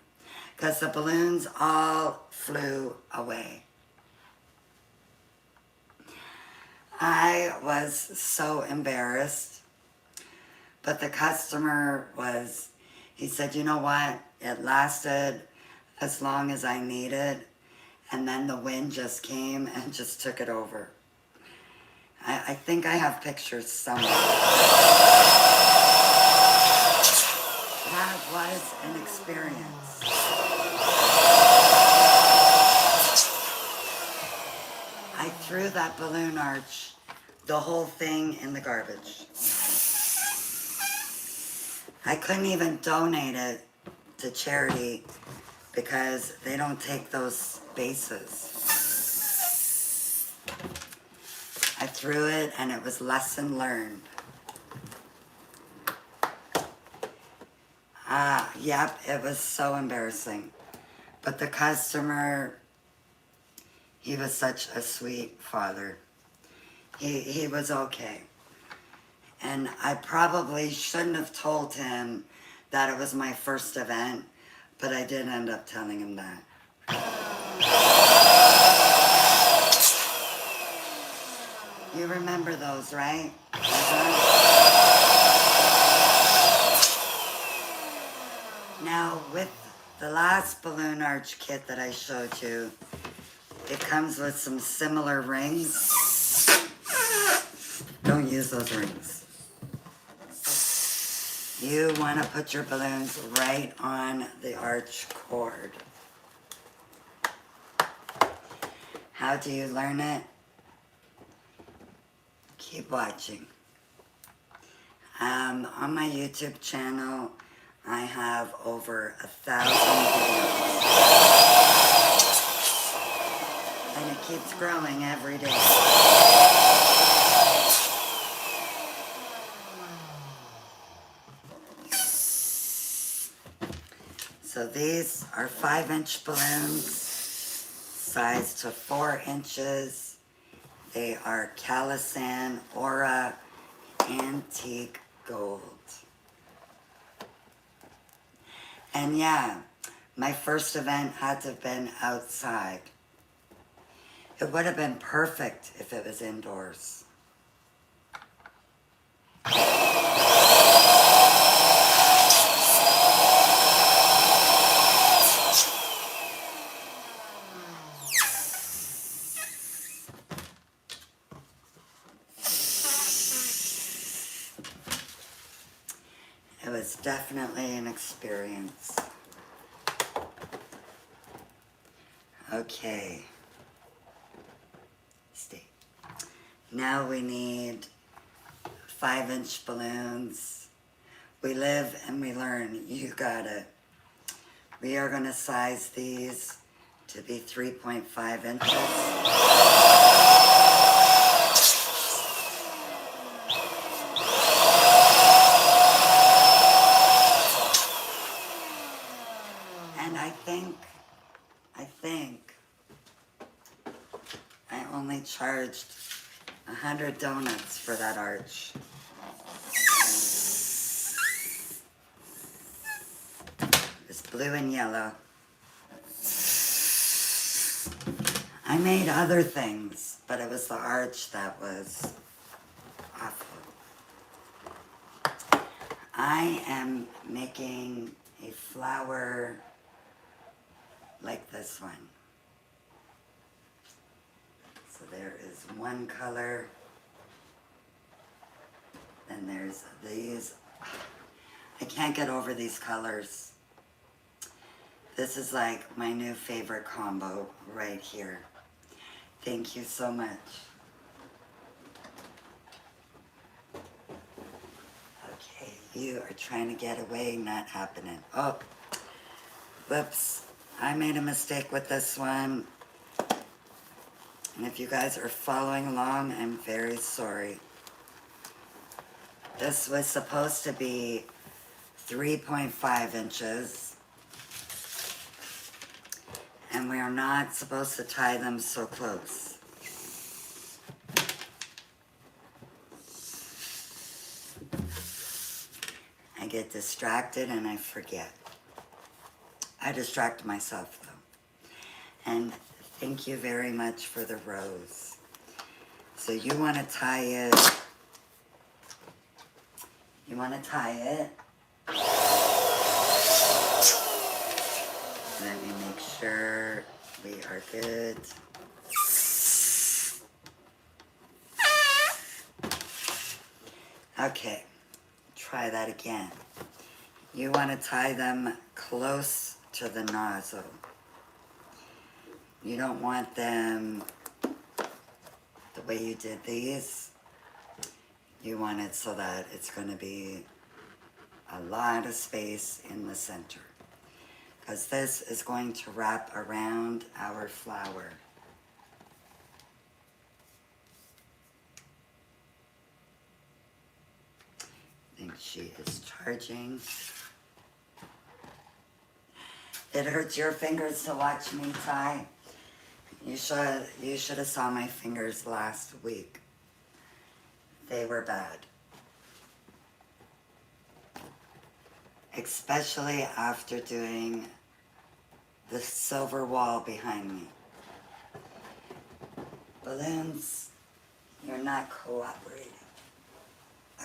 because the balloons all flew away. I was so embarrassed, but the customer was, he said, you know what, it lasted as long as I needed, and then the wind just came and just took it over. I think I have pictures somewhere. That was an experience. I threw that balloon arch, the whole thing, in the garbage. I couldn't even donate it to charity because they don't take those bases. I threw it and it was lesson learned. Yep, it was so embarrassing. But the customer, he was such a sweet father. He was okay. And I probably shouldn't have told him that it was my first event, but I did end up telling him that. You remember those, right? Now, with the last balloon arch kit that I showed you, it comes with some similar rings. Don't use those rings. You want to put your balloons right on the arch cord. How do you learn it? Keep watching. On my YouTube channel, I have over 1,000 videos. And it keeps growing every day. So these are 5-inch balloons, sized to 4 inches. They are Calisan Aura Antique Gold. And yeah, my first event had to have been outside. It would have been perfect if it was indoors. It was definitely an experience. Okay. Stay. Now we need 5-inch balloons. We live and we learn. You got it. We are going to size these to be 3.5 inches. I only charged 100 donuts for that arch. It's blue and yellow. I made other things, but it was the arch that was awful. I am making a flower like this one. So there is one color. Then there's these. I can't get over these colors. This is like my new favorite combo right here. Thank you so much. Okay, you are trying to get away, not happening. Oh, whoops. I made a mistake with this one. And if you guys are following along, I'm very sorry. This was supposed to be 3.5 inches. And we are not supposed to tie them so close. I get distracted and I forget. I distract myself though. And thank you very much for the rose. So you want to tie it. You want to tie it. Let me make sure we are good. Okay, try that again. You want to tie them close to the nozzle. You don't want them the way you did these. You want it so that it's going to be a lot of space in the center. Because this is going to wrap around our flower. I think she is charging. It hurts your fingers to watch me tie. You should have saw my fingers last week. They were bad. Especially after doing the silver wall behind me. Balloons, you're not cooperating.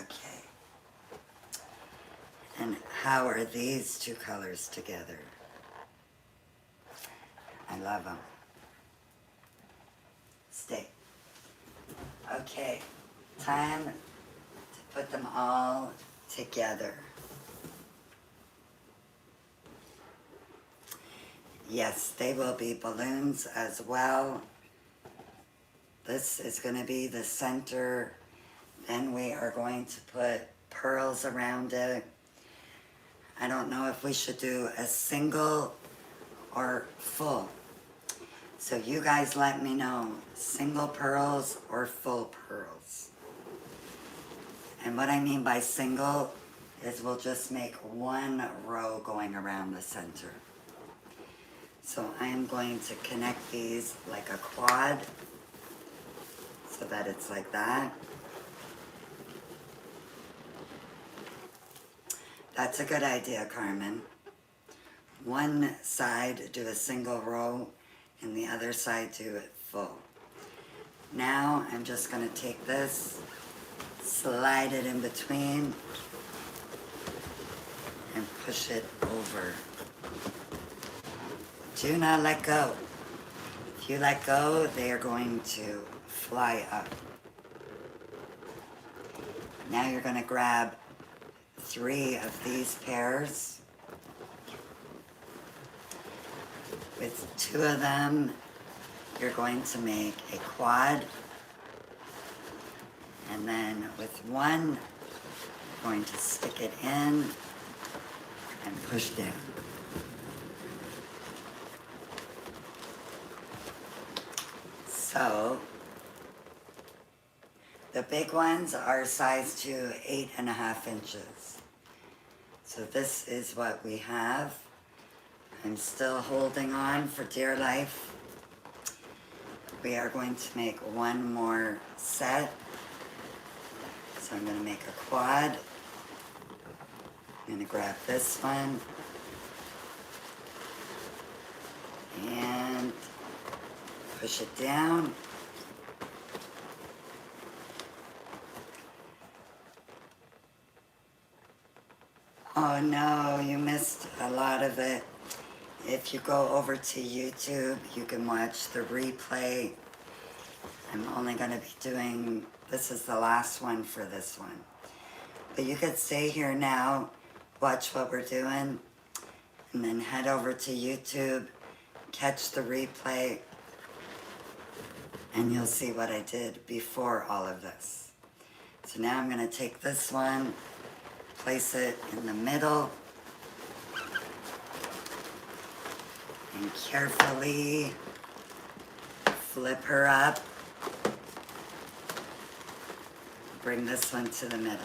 Okay. And how are these two colors together? I love them. Stay. Okay, time to put them all together. Yes, they will be balloons as well. This is going to be the center. Then we are going to put pearls around it. I don't know if we should do a single or full. So you guys let me know, single pearls or full pearls. And what I mean by single is we'll just make one row going around the center. So I am going to connect these like a quad so that it's like that. That's a good idea, Carmen. One side do a single row and the other side do it full. Now I'm just going to take this, slide it in between, and push it over. Do not let go. If you let go, they are going to fly up. Now you're going to grab 3 of these pairs. With 2 of them, you're going to make a quad. And then with 1, you're going to stick it in and push down. So, the big ones are size to 8.5 inches. So this is what we have. I'm still holding on for dear life. We are going to make one more set. So I'm going to make a quad. I'm going to grab this one. And push it down. Oh no, you missed a lot of it. If you go over to YouTube, you can watch the replay. I'm only going to be doing, this is the last one for this one. But you could stay here now, watch what we're doing, and then head over to YouTube, catch the replay, and you'll see what I did before all of this. So now I'm going to take this one, place it in the middle, and carefully flip her up. Bring this one to the middle.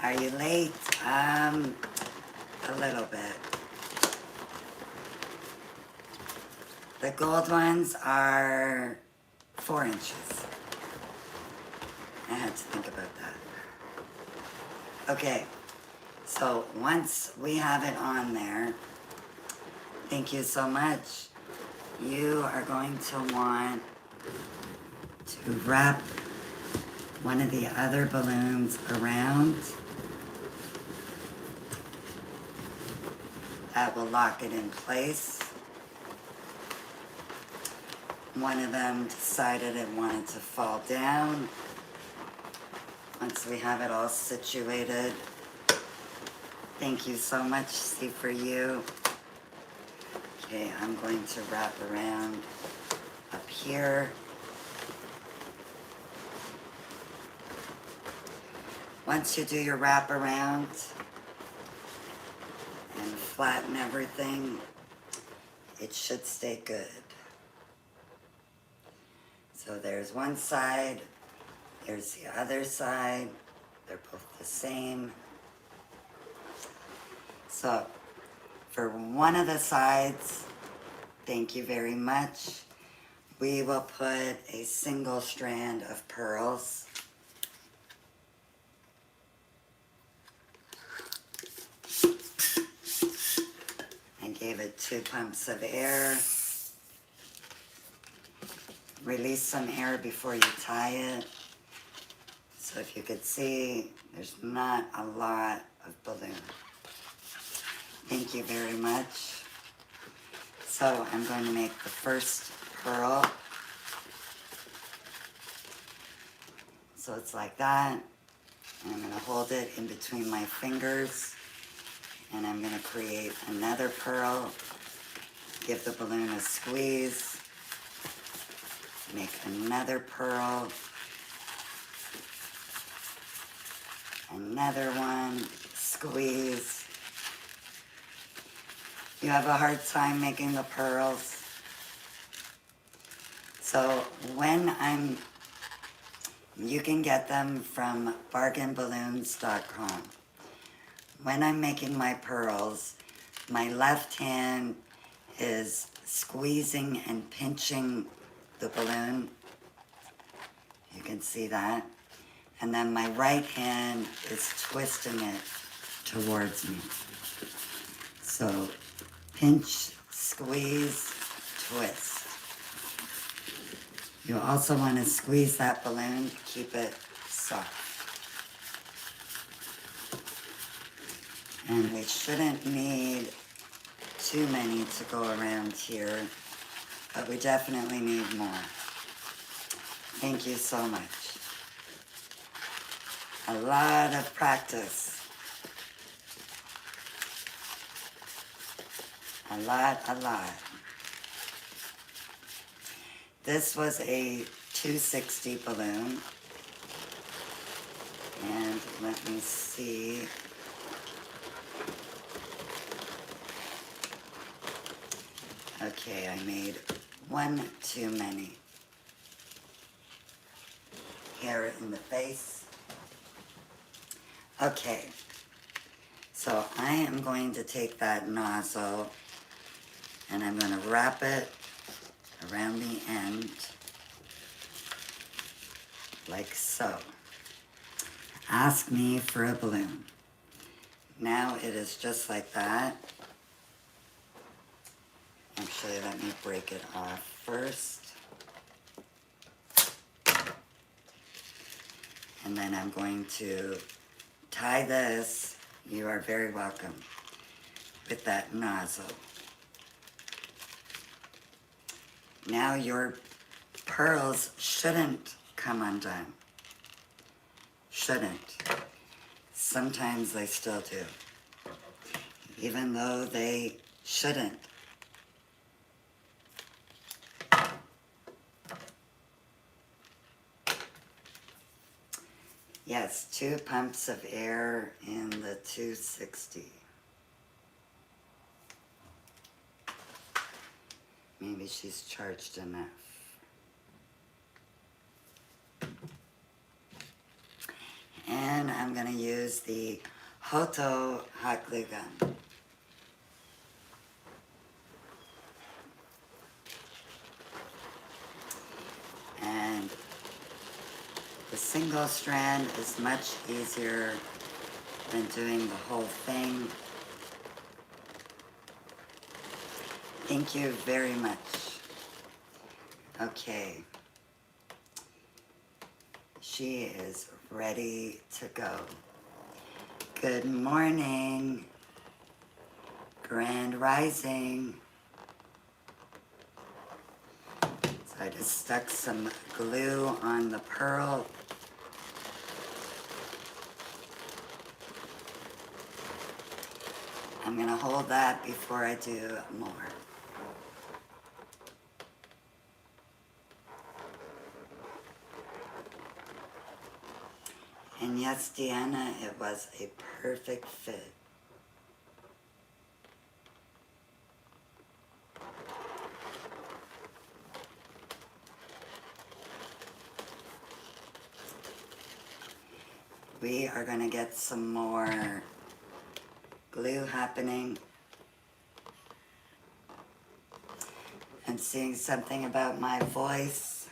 Are you late? A little bit. The gold ones are 4 inches. I had to think about that. Okay, so once we have it on there, thank you so much. You are going to want to wrap one of the other balloons around. That will lock it in place. One of them decided it wanted to fall down. Once we have it all situated, thank you so much, see for you. Okay, I'm going to wrap around up here. Once you do your wrap around and flatten everything, it should stay good. So there's one side, there's the other side. They're both the same. So for one of the sides, thank you very much, we will put a single strand of pearls. I gave it 2 pumps of air. Release some air before you tie it. So if you could see, there's not a lot of balloon. Thank you very much. So I'm going to make the first pearl. So it's like that. And I'm going to hold it in between my fingers. And I'm going to create another pearl. Give the balloon a squeeze. Make another pearl. Another one. Squeeze. You have a hard time making the pearls. So you can get them from bargainballoons.com. When I'm making my pearls, my left hand is squeezing and pinching the balloon. You can see that. And then my right hand is twisting it towards me. So pinch, squeeze, twist. You also want to squeeze that balloon to keep it soft. And we shouldn't need too many to go around here, but we definitely need more. Thank you so much. A lot of practice. A lot. This was a 260 balloon. And let me see. Okay, I made one too many. Hair in the face. Okay, so I am going to take that nozzle and I'm going to wrap it around the end like so. Ask me for a balloon. Now it is just like that. Actually, let me break it off first. And then I'm going to tie this, you are very welcome, with that nozzle. Now your pearls shouldn't come undone. Shouldn't. Sometimes they still do. Even though they shouldn't. Yes, 2 pumps of air in the 260. Maybe she's charged enough. And I'm going to use the Hoto hot glue gun. And the single strand is much easier than doing the whole thing. Thank you very much. Okay. She is ready to go. Good morning. Grand rising. So I just stuck some glue on the pearl. I'm gonna hold that before I do more. And yes, Deanna, it was a perfect fit. We are going to get some more glue happening. I'm seeing something about my voice.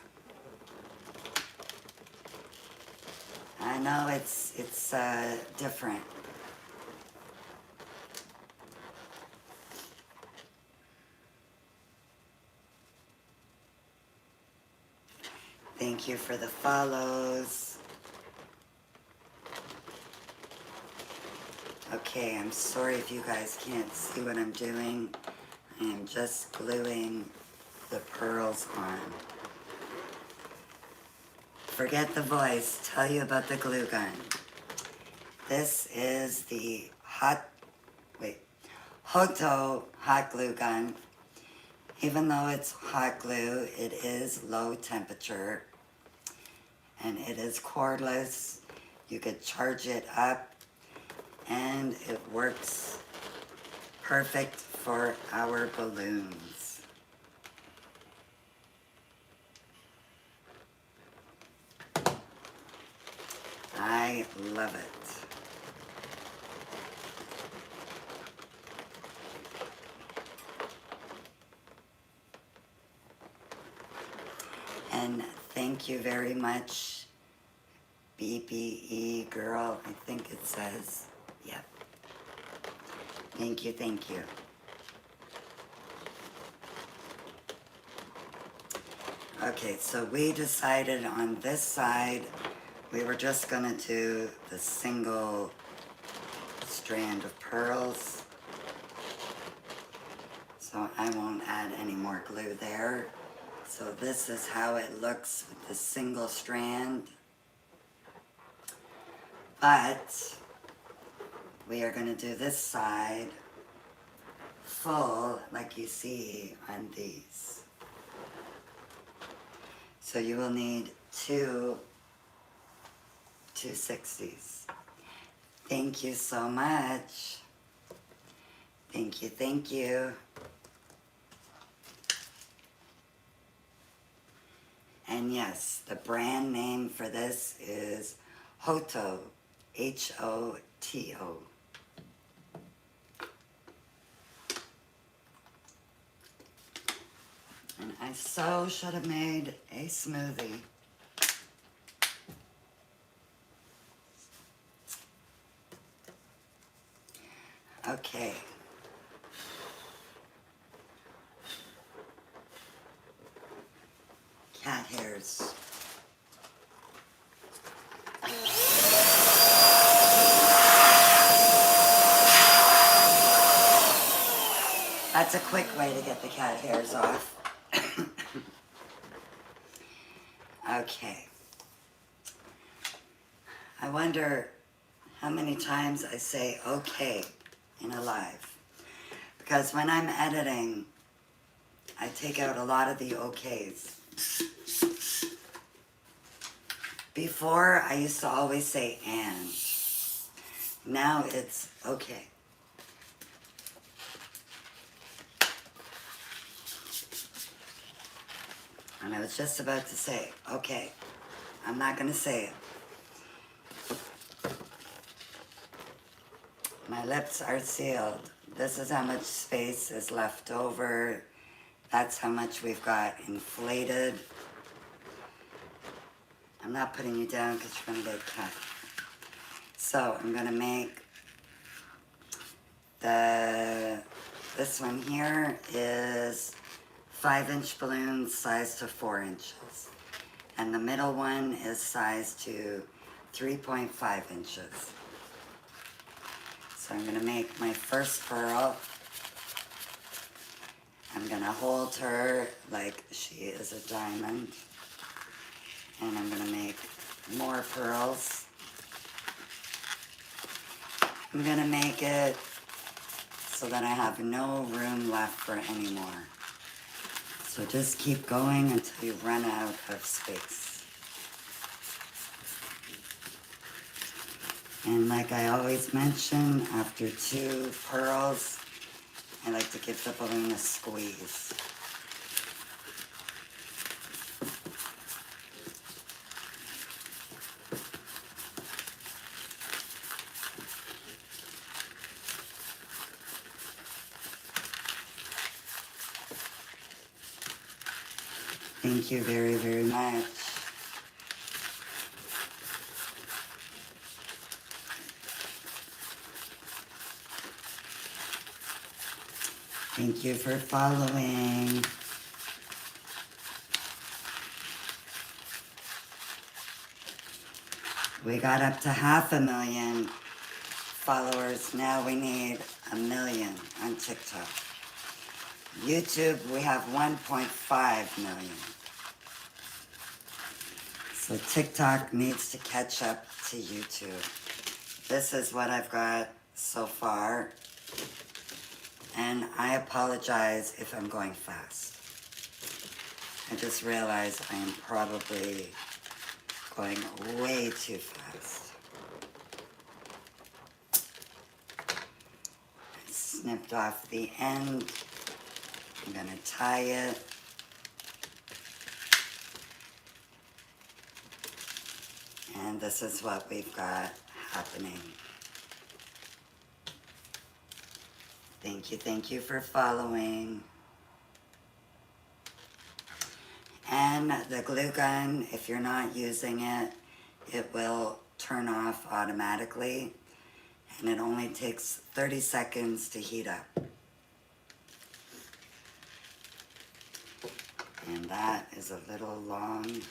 I know it's different. Thank you for the follows. Okay, I'm sorry if you guys can't see what I'm doing. I am just gluing the pearls on. Forget the voice, tell you about the glue gun. This is the Hoto hot glue gun. Even though it's hot glue, it is low temperature and it is cordless. You could charge it up and it works perfect for our balloons. I love it. And thank you very much, BBE girl, I think it says. Yep. Thank you, thank you. Okay, so we decided on this side, we were just gonna do the single strand of pearls. So I won't add any more glue there. So this is how it looks with the single strand. But we are gonna do this side full like you see on these. So you will need two 260s. Thank you so much. Thank you, thank you. And yes, the brand name for this is Hoto, H-O-T-O. And I so should have made a smoothie. Okay. Cat hairs. That's a quick way to get the cat hairs off. Okay. I wonder how many times I say okay in a live. Because when I'm editing, I take out a lot of the okays. Before, I used to always say and. Now it's okay. And I was just about to say, okay, I'm not going to say it. My lips are sealed. This is how much space is left over. That's how much we've got inflated. I'm not putting you down because you're going to get cut. So I'm going to make this one here is 5-inch balloons sized to 4 inches. And the middle one is sized to 3.5 inches. So I'm going to make my first pearl. I'm going to hold her like she is a diamond. And I'm going to make more pearls. I'm going to make it so that I have no room left for any more. So just keep going until you run out of space. And like I always mention, after 2 pearls, I like to give the balloon a squeeze. Thank you very, very much. Thank you for following. We got up to 500,000 followers. Now we need 1 million on TikTok. YouTube, we have 1.5 million. So TikTok needs to catch up to YouTube. This is what I've got so far. And I apologize if I'm going fast. I just realized I am probably going way too fast. I snipped off the end. I'm going to tie it. And this is what we've got happening. Thank you for following. And the glue gun, if you're not using it, it will turn off automatically. And it only takes 30 seconds to heat up. And that is a little long.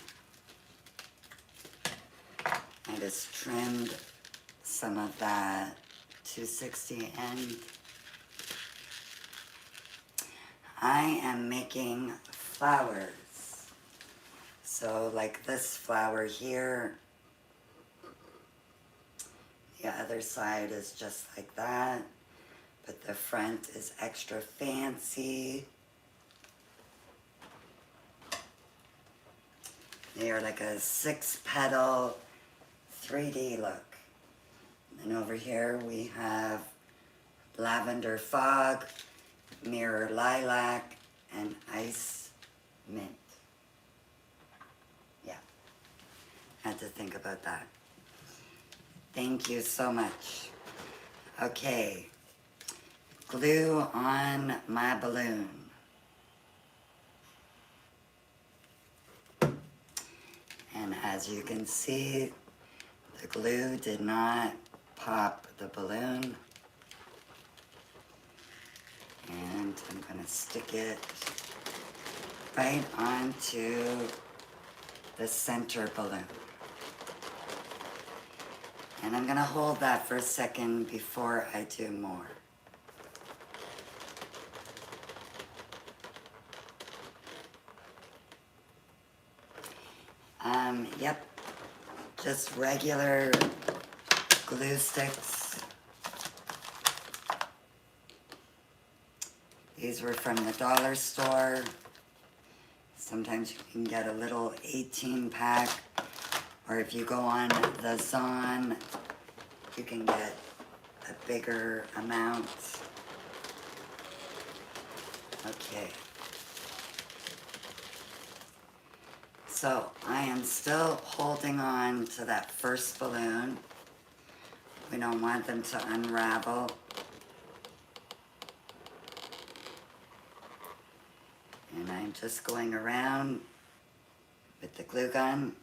I just trimmed some of that 260 end. I am making flowers. So like this flower here, the other side is just like that, but the front is extra fancy. They are like a 6-petal 3D look. And over here we have lavender fog, mirror lilac, and ice mint. Yeah, had to think about that. Thank you so much. Okay, glue on my balloon. And as you can see, the glue did not pop the balloon. And I'm going to stick it right onto the center balloon. And I'm going to hold that for a second before I do more. Yep, just regular glue sticks. These were from the dollar store. Sometimes you can get a little 18-pack, or if you go on the Zon, you can get a bigger amount. Okay. So I am still holding on to that first balloon. We don't want them to unravel. And I'm just going around with the glue gun.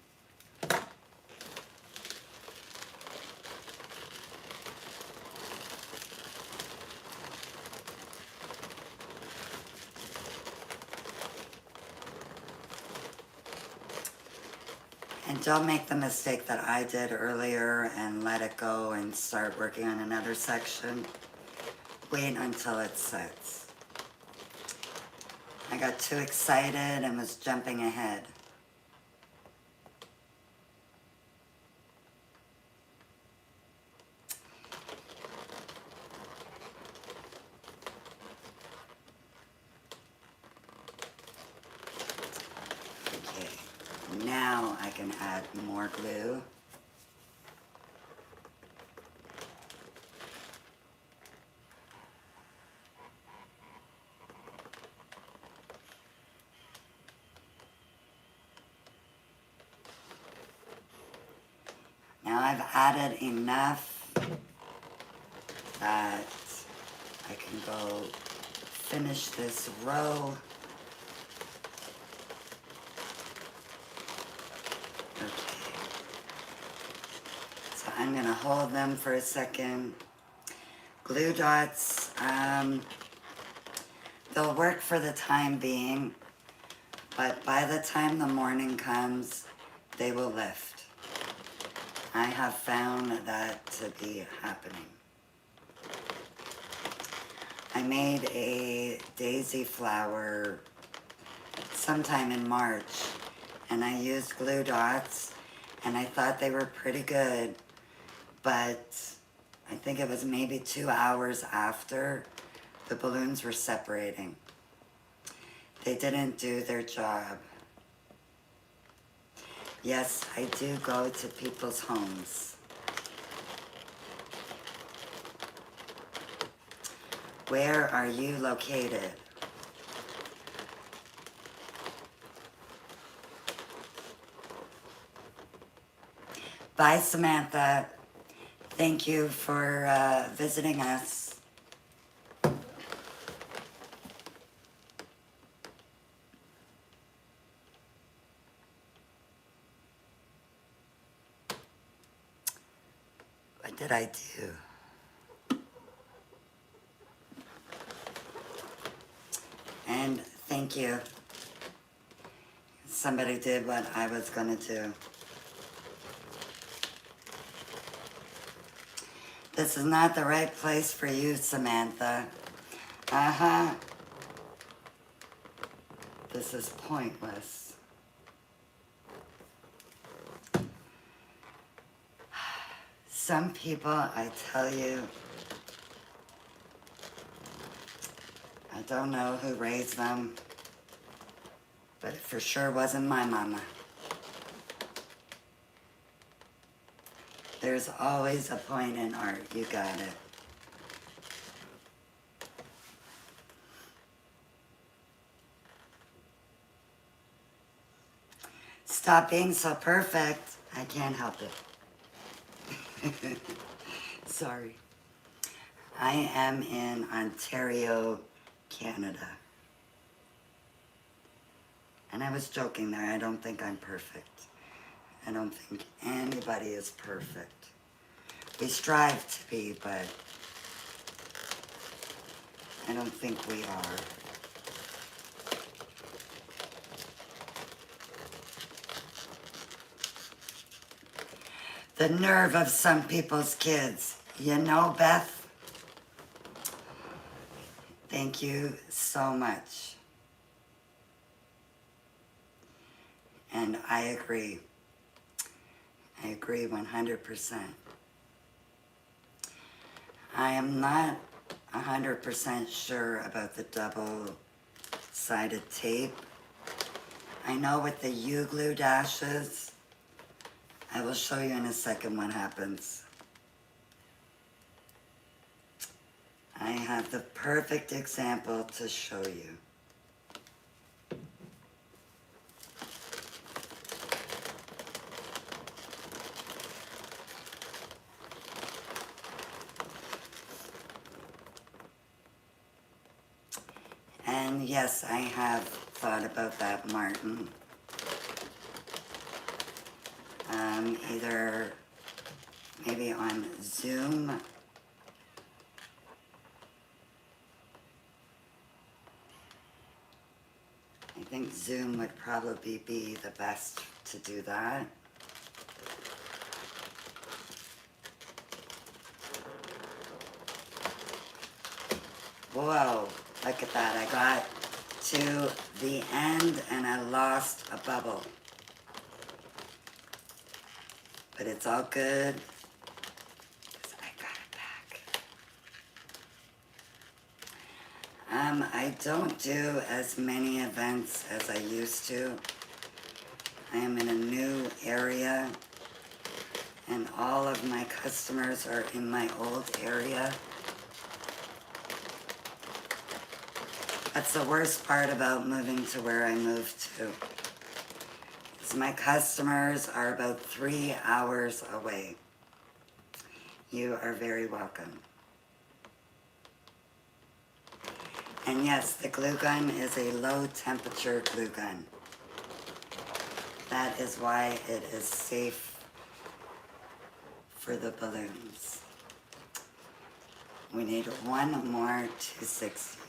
And don't make the mistake that I did earlier and let it go and start working on another section. Wait until it sets. I got too excited and was jumping ahead. Okay, now I can add more glue. Now I've added enough that I can go finish this row. Okay. So I'm gonna hold them for a second. Glue dots, they'll work for the time being, but by the time the morning comes, they will lift. I have found that to be happening. I made a daisy flower sometime in March, and I used glue dots, and I thought they were pretty good, but I think it was maybe 2 hours after the balloons were separating. They didn't do their job. Yes, I do go to people's homes. Where are you located? Bye, Samantha. Thank you for visiting us. What did I do? And thank you. Somebody did what I was gonna do. This is not the right place for you, Samantha. Uh-huh. This is pointless. Some people, I tell you, I don't know who raised them, but it for sure wasn't my mama. There's always a point in art, you got it. Stop being so perfect. I can't help it. Sorry. I am in Ontario, Canada. And I was joking there. I don't think I'm perfect. I don't think anybody is perfect. We strive to be, but I don't think we are. The nerve of some people's kids. You know, Beth? Thank you so much. And I agree. I agree 100%. I am not 100% sure about the double-sided tape. I know with the U-glue dashes, I will show you in a second what happens. I have the perfect example to show you. And yes, I have thought about that, Martin. Either maybe on Zoom. I think Zoom would probably be the best to do that. Whoa, look at that. I got to the end and I lost a bubble. But it's all good, 'cause I got it back. I don't do as many events as I used to. I am in a new area, and all of my customers are in my old area. That's the worst part about moving to where I moved to. Is my customers are about 3 hours away. You are very welcome. And yes, the glue gun is a low temperature glue gun. That is why it is safe for the balloons. We need one more 260.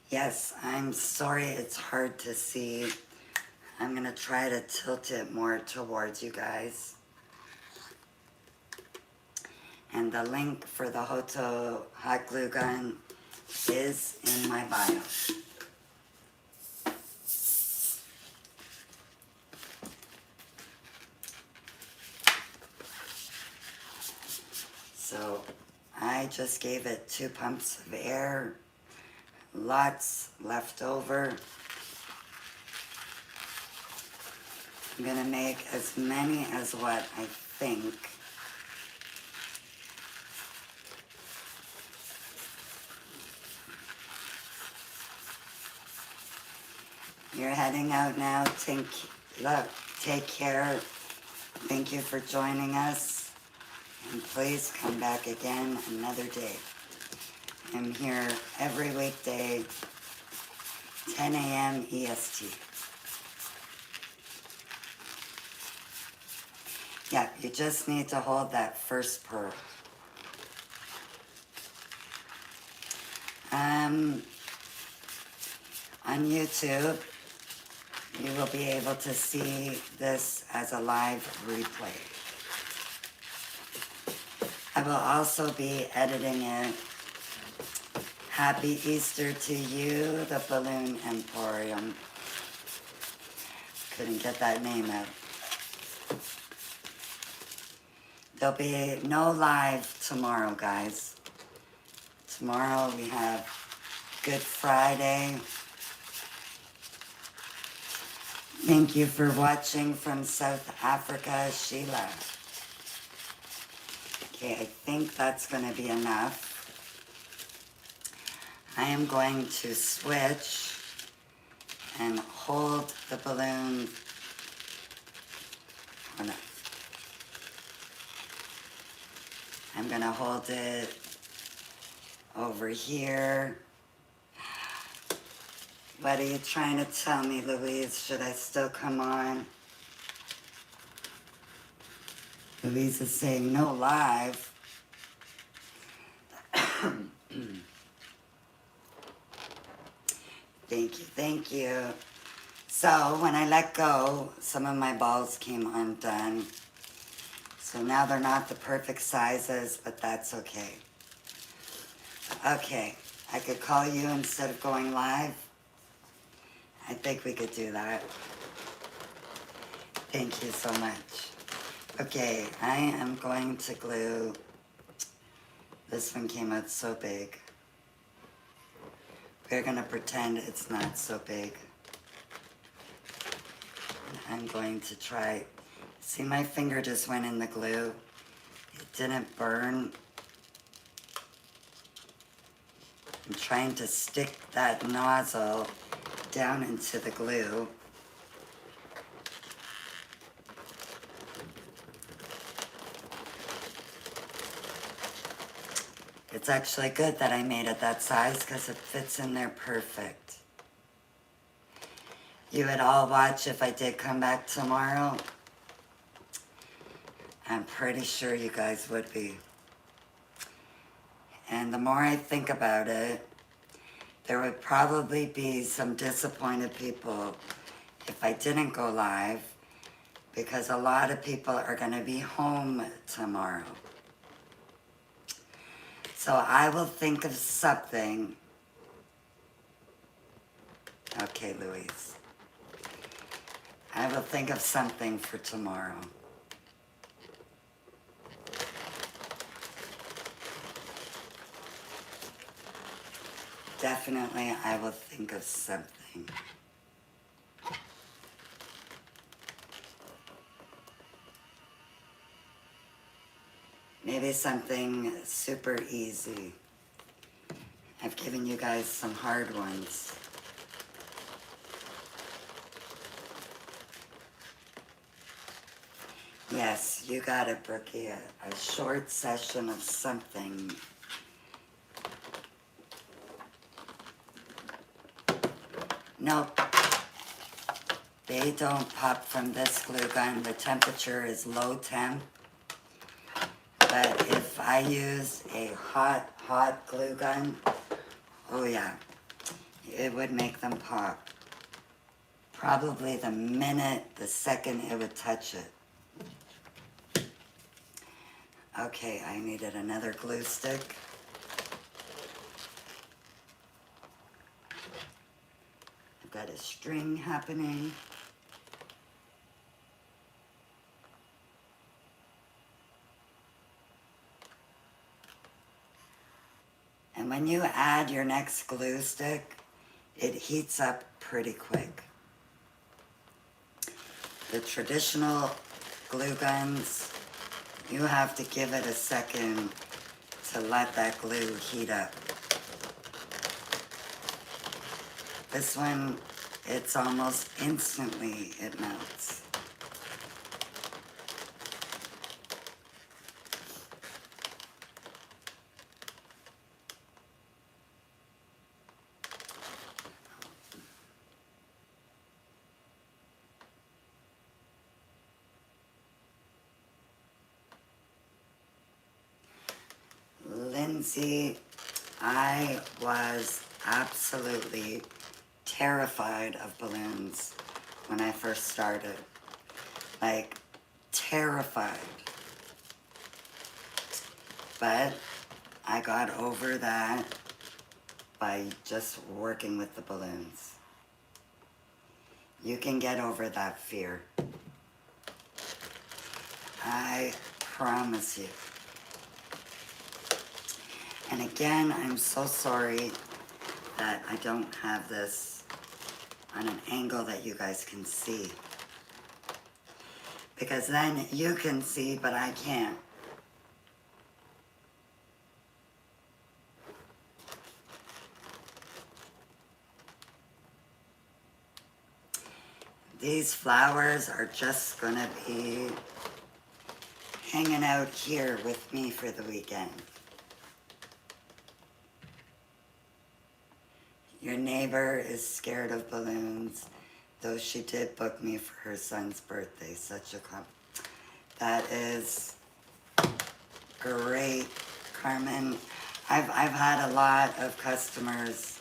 Yes, I'm sorry it's hard to see. I'm gonna try to tilt it more towards you guys. And the link for the Hoto hot glue gun is in my bio. So I just gave it 2 pumps of air, lots left over. I'm gonna make as many as what I think. You're heading out now. Take care. Thank you for joining us. And please come back again another day. I'm here every weekday, 10 a.m. EST. Yeah, you just need to hold that first pearl. On YouTube, you will be able to see this as a live replay. I will also be editing it. Happy Easter to you, the Balloon Emporium. Couldn't get that name out. There'll be no live tomorrow, guys. Tomorrow we have Good Friday. Thank you for watching from South Africa, Sheila. Okay, I think that's going to be enough. I am going to switch and hold the balloon. Oh no. I'm going to hold it over here. What are you trying to tell me, Louise? Should I still come on? Louise is saying no live. Thank you, thank you. So when I let go, some of my balls came undone. So now they're not the perfect sizes, but that's okay. Okay, I could call you instead of going live. I think we could do that. Thank you so much. Okay, I am going to glue. This one came out so big. We're gonna pretend it's not so big. I'm going to try. See, my finger just went in the glue. It didn't burn. I'm trying to stick that nozzle down into the glue. It's actually good that I made it that size because it fits in there perfect. You would all watch if I did come back tomorrow. I'm pretty sure you guys would be. And the more I think about it, there would probably be some disappointed people if I didn't go live, because a lot of people are going to be home tomorrow. So I will think of something. Okay, Louise. I will think of something for tomorrow. Definitely, I will think of something. Maybe something super easy. I've given you guys some hard ones. Yes, you got it, Brookie. A short session of something. Nope. They don't pop from this glue gun. The temperature is low temp. But if I use a hot glue gun, oh yeah, it would make them pop. Probably the second it would touch it. Okay, I needed another glue stick. I've got a string happening. And when you add your next glue stick, it heats up pretty quick. The traditional glue guns, you have to give it a second to let that glue heat up. This one, it's almost instantly it melts. Lindsay, I was absolutely terrified of balloons when I first started. Like, terrified. But I got over that by just working with the balloons. You can get over that fear. I promise you. And again, I'm so sorry that I don't have this on an angle that you guys can see. Because then you can see, but I can't. These flowers are just gonna be hanging out here with me for the weekend. Your neighbor is scared of balloons, though she did book me for her son's birthday. Such a that is great, Carmen. I've had a lot of customers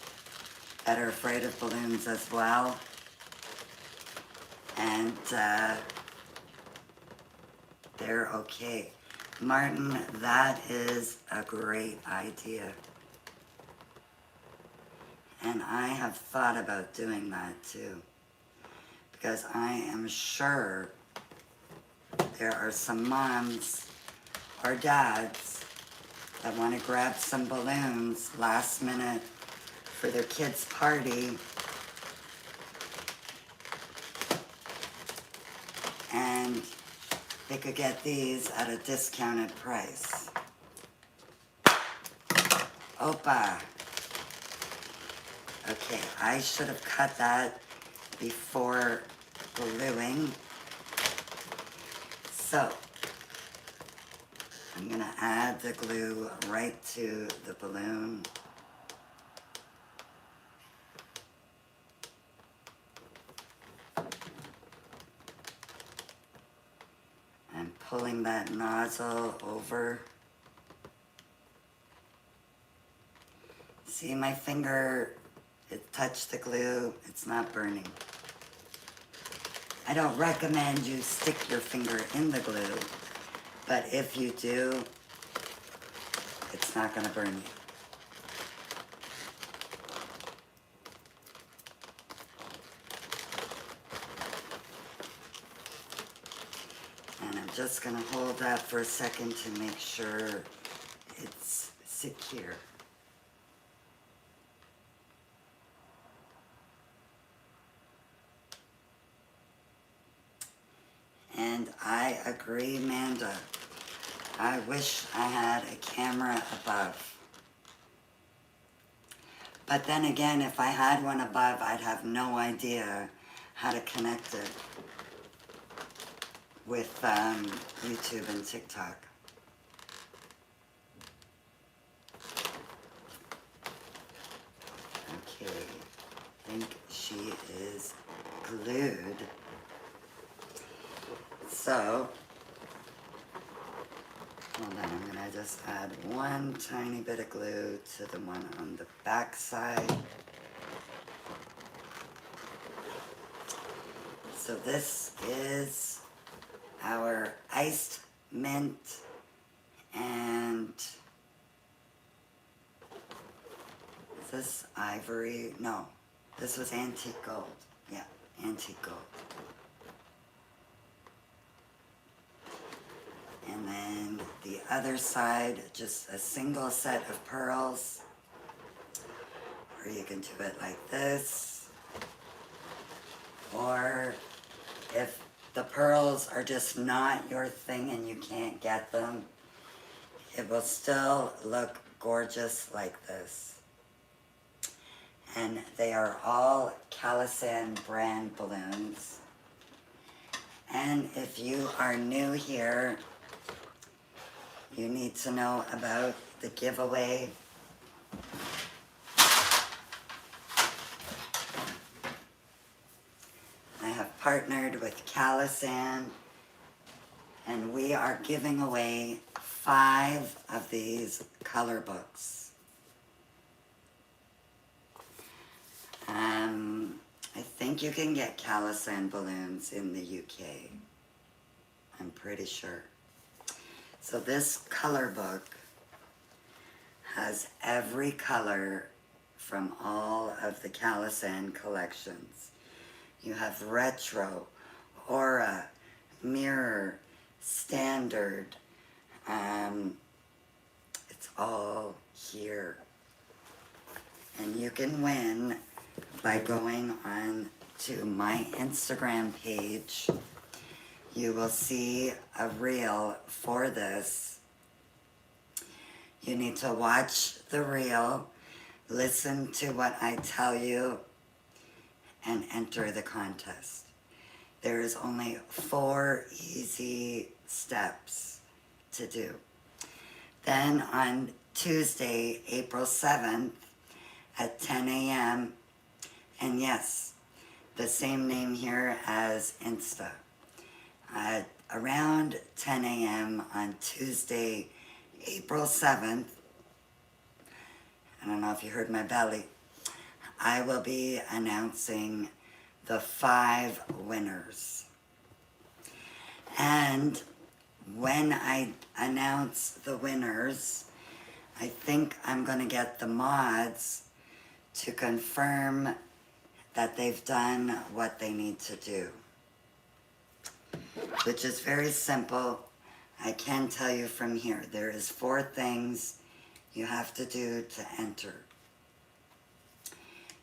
that are afraid of balloons as well. And they're okay. Martin, that is a great idea. And I have thought about doing that too. Because I am sure there are some moms or dads that want to grab some balloons last minute for their kids' party. And they could get these at a discounted price. Opa. Okay, I should have cut that before gluing. So, I'm gonna add the glue right to the balloon. I'm pulling that nozzle over. See, my finger, it touched the glue, it's not burning. I don't recommend you stick your finger in the glue, but if you do, It's not going to burn you. And I'm just going to hold that for a second to make sure it's secure. And I agree, Amanda. I wish I had a camera above. But then again, if I had one above, I'd have no idea how to connect it with YouTube and TikTok. Okay, I think she is glued. So, hold on, I'm gonna just add one tiny bit of glue to the one on the back side. So this is our iced mint and is this ivory? No, this was antique gold. Yeah, antique gold. And then the other side, just a single set of pearls. Or you can do it like this. Or if the pearls are just not your thing and you can't get them, it will still look gorgeous like this. And they are all Calisan brand balloons. And if you are new here, you need to know about the giveaway. I have partnered with Calisan, and we are giving away 5 of these color books. I think you can get Calisan balloons in the UK. I'm pretty sure. So this color book has every color from all of the Calisan collections. You have retro, aura, mirror, standard. It's all here. And you can win by going on to my Instagram page. You will see a reel for this. You need to watch the reel, listen to what I tell you, and enter the contest. There is only 4 easy steps to do. Then on Tuesday, April 7th at 10 a.m., and yes, the same name here as Insta. Around 10 a.m. on Tuesday, April 7th, I don't know if you heard my belly, I will be announcing the 5 winners. And when I announce the winners, I think I'm going to get the mods to confirm that they've done what they need to do, which is very simple. I can tell you from here, there is 4 things you have to do to enter.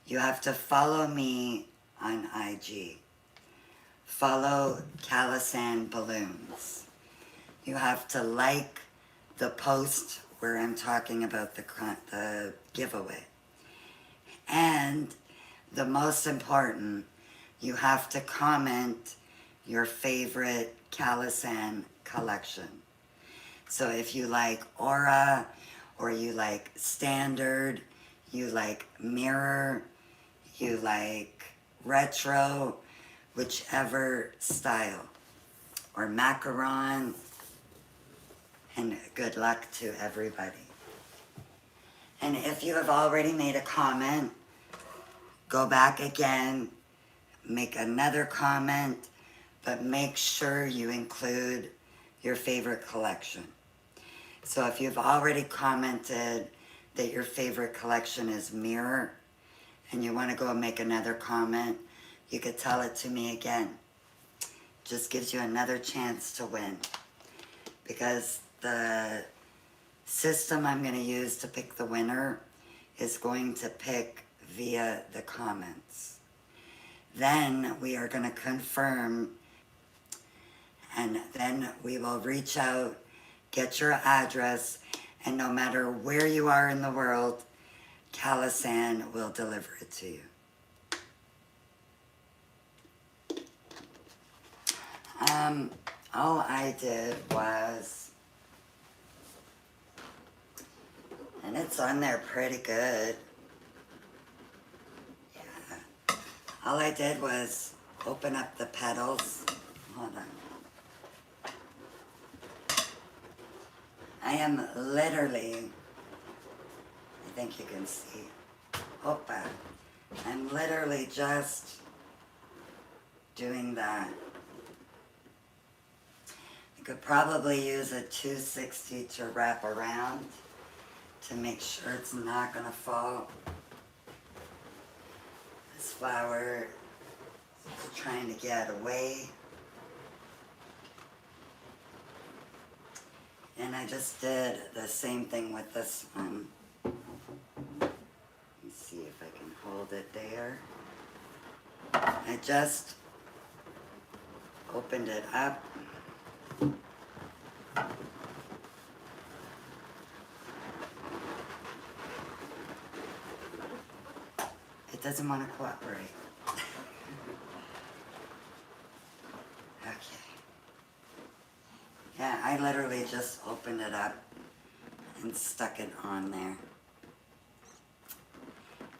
You have to follow me on IG. Follow Calisan Balloons. You have to like the post where I'm talking about the giveaway. And the most important, you have to comment your favorite Calisan collection. So if you like Aura, or you like Standard, you like Mirror, you like Retro, whichever style, or Macaron, and good luck to everybody. And if you have already made a comment, go back again, make another comment, but make sure you include your favorite collection. So if you've already commented that your favorite collection is mirror and you want to go and make another comment, you could tell it to me again. Just gives you another chance to win. Because the system I'm going to use to pick the winner is going to pick via the comments. Then we are going to confirm, and then we will reach out, get your address, and no matter where you are in the world, Calisan will deliver it to you. All I did was, and it's on there pretty good. Yeah. All I did was open up the petals. Hold on. I am literally, I think you can see, Opa. I'm literally just doing that. Could probably use a 260 to wrap around to make sure it's not going to fall. This flower is trying to get away. And I just did the same thing with this one. Let me see if I can hold it there. I just opened it up. It doesn't want to cooperate. Okay. Yeah, I literally just opened it up and stuck it on there.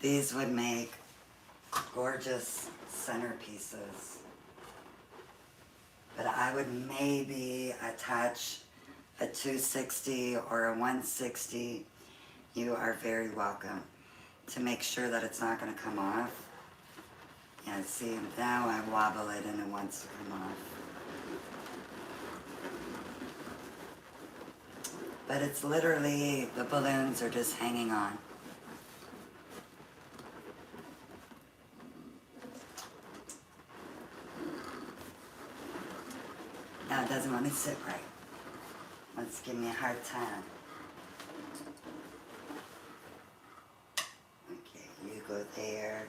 These would make gorgeous centerpieces. But I would maybe attach a 260 or a 160. You are very welcome, to make sure that it's not going to come off. Yeah, see, now I wobble it and it wants to come off. But it's literally, the balloons are just hanging on. Now it doesn't want to sit right. Wants to give me a hard time. Okay, you go there.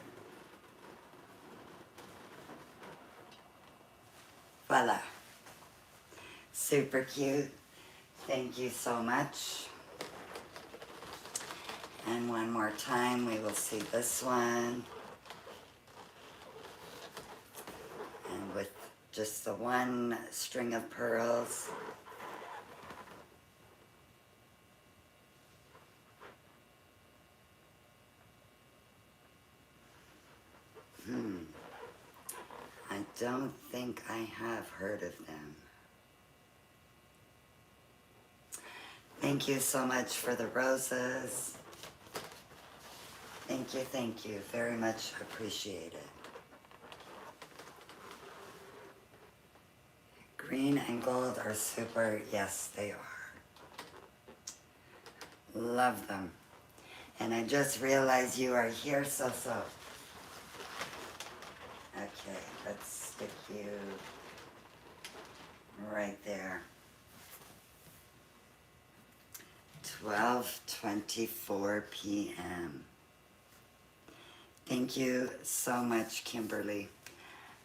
Voila. Super cute. Thank you so much. And one more time, we will see this one. And with just the one string of pearls. I don't think I have heard of them. Thank you so much for the roses. Thank you. Very much appreciate it. Green and gold are super. Yes, they are. Love them. And I just realized you are here, so. Okay, let's stick you right there. 12:24 p.m. Thank you so much, Kimberly.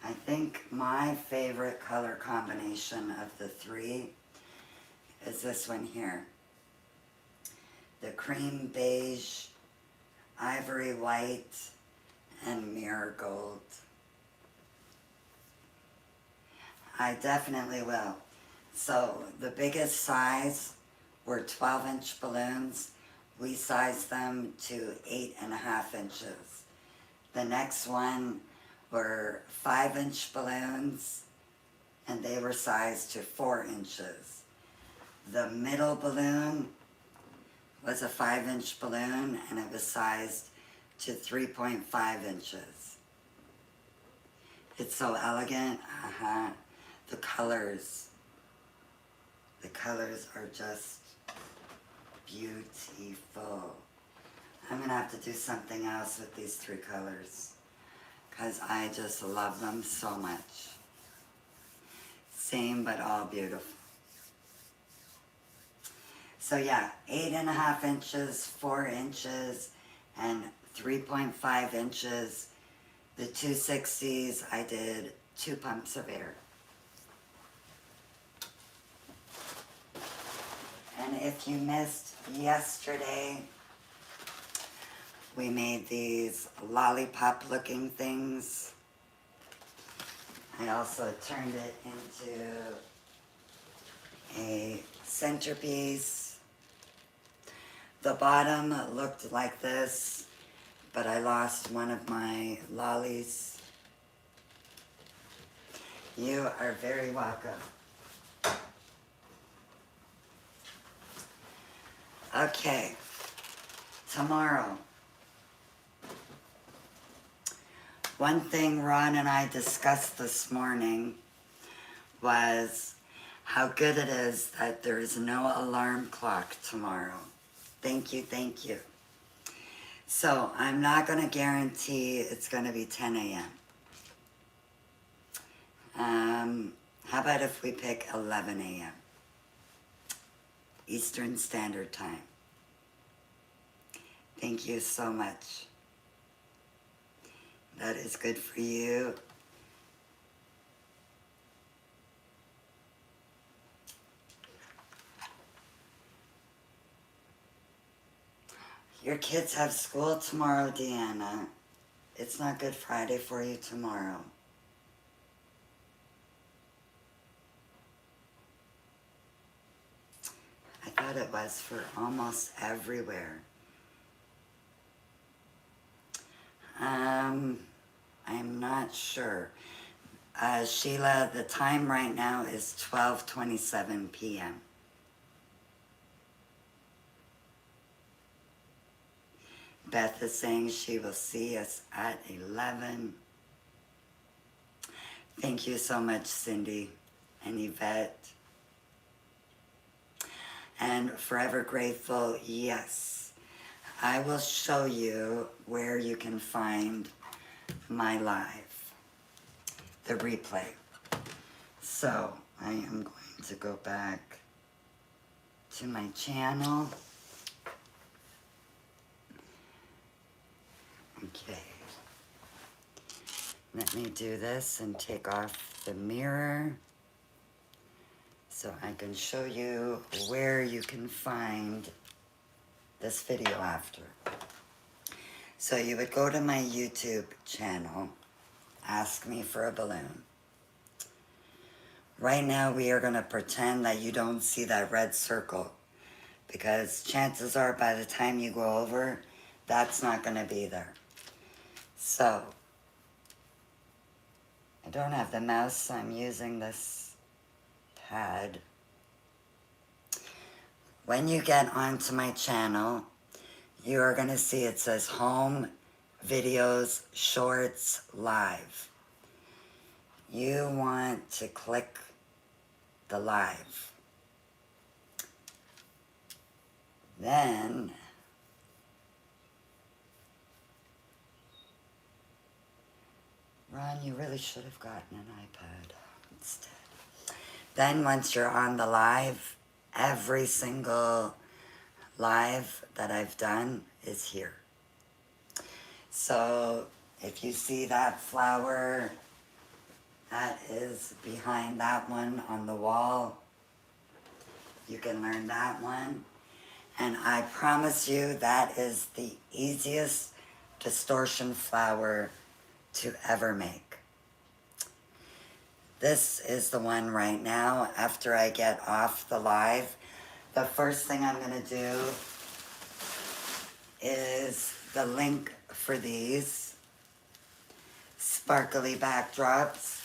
I think my favorite color combination of the three is this one here. The cream beige, ivory white, and mirror gold. I definitely will. So the biggest size were 12-inch balloons. We sized them to 8.5 inches. The next one were 5-inch balloons, and they were sized to 4 inches. The middle balloon was a 5-inch balloon, and it was sized to 3.5 inches. It's so elegant. The colors are just beautiful. I'm gonna have to do something else with these 3 colors because I just love them so much. Same but all beautiful. So yeah, 8.5 inches, 4 inches, and 3.5 inches. The 260s, I did 2 pumps of air. And if you missed yesterday, we made these lollipop looking things. I also turned it into a centerpiece. The bottom looked like this, but I lost one of my lollies. You are very welcome. Okay, tomorrow. One thing Ron and I discussed this morning was how good it is that there is no alarm clock tomorrow. Thank you, thank you. So I'm not going to guarantee it's going to be 10 a.m. How about if we pick 11 a.m. Eastern Standard Time? Thank you so much. That is good for you. Your kids have school tomorrow, Deanna. It's not Good Friday for you tomorrow. I thought it was for almost everywhere. I'm not sure. Sheila, the time right now is 12:27 p.m. Beth is saying she will see us at 11. Thank you so much, Cindy and Yvette. And Forever Grateful, yes. I will show you where you can find my live, the replay. So I am going to go back to my channel. Okay. Let me do this and take off the mirror so I can show you where you can find this video after. So you would go to my YouTube channel, Ask Me for a Balloon. Right now we are going to pretend that you don't see that red circle because chances are by the time you go over, that's not going to be there. So, I don't have the mouse, so I'm using this pad. When you get onto my channel, you are going to see it says Home, Videos, Shorts, Live. You want to click the live. Then, Ron, you really should have gotten an iPad instead. Then once you're on the live, every single live that I've done is here. So if you see that flower, that is behind that one on the wall. You can learn that one. And I promise you that is the easiest distortion flower to ever make. This is the one right now. After I get off the live, the first thing I'm going to do is the link for these sparkly backdrops.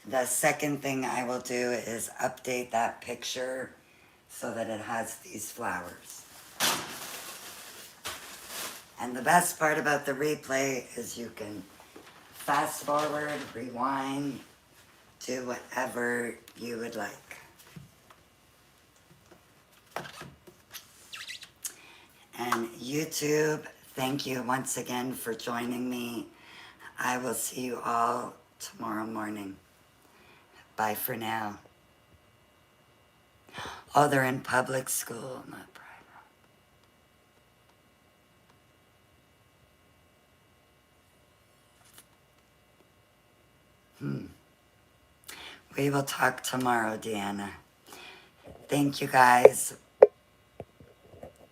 The second thing I will do is update that picture so that it has these flowers. And the best part about the replay is you can fast forward, rewind, do whatever you would like. And YouTube, thank you once again for joining me. I will see you all tomorrow morning. Bye for now. Oh, they're in public school, not private. We will talk tomorrow, Deanna. Thank you, guys.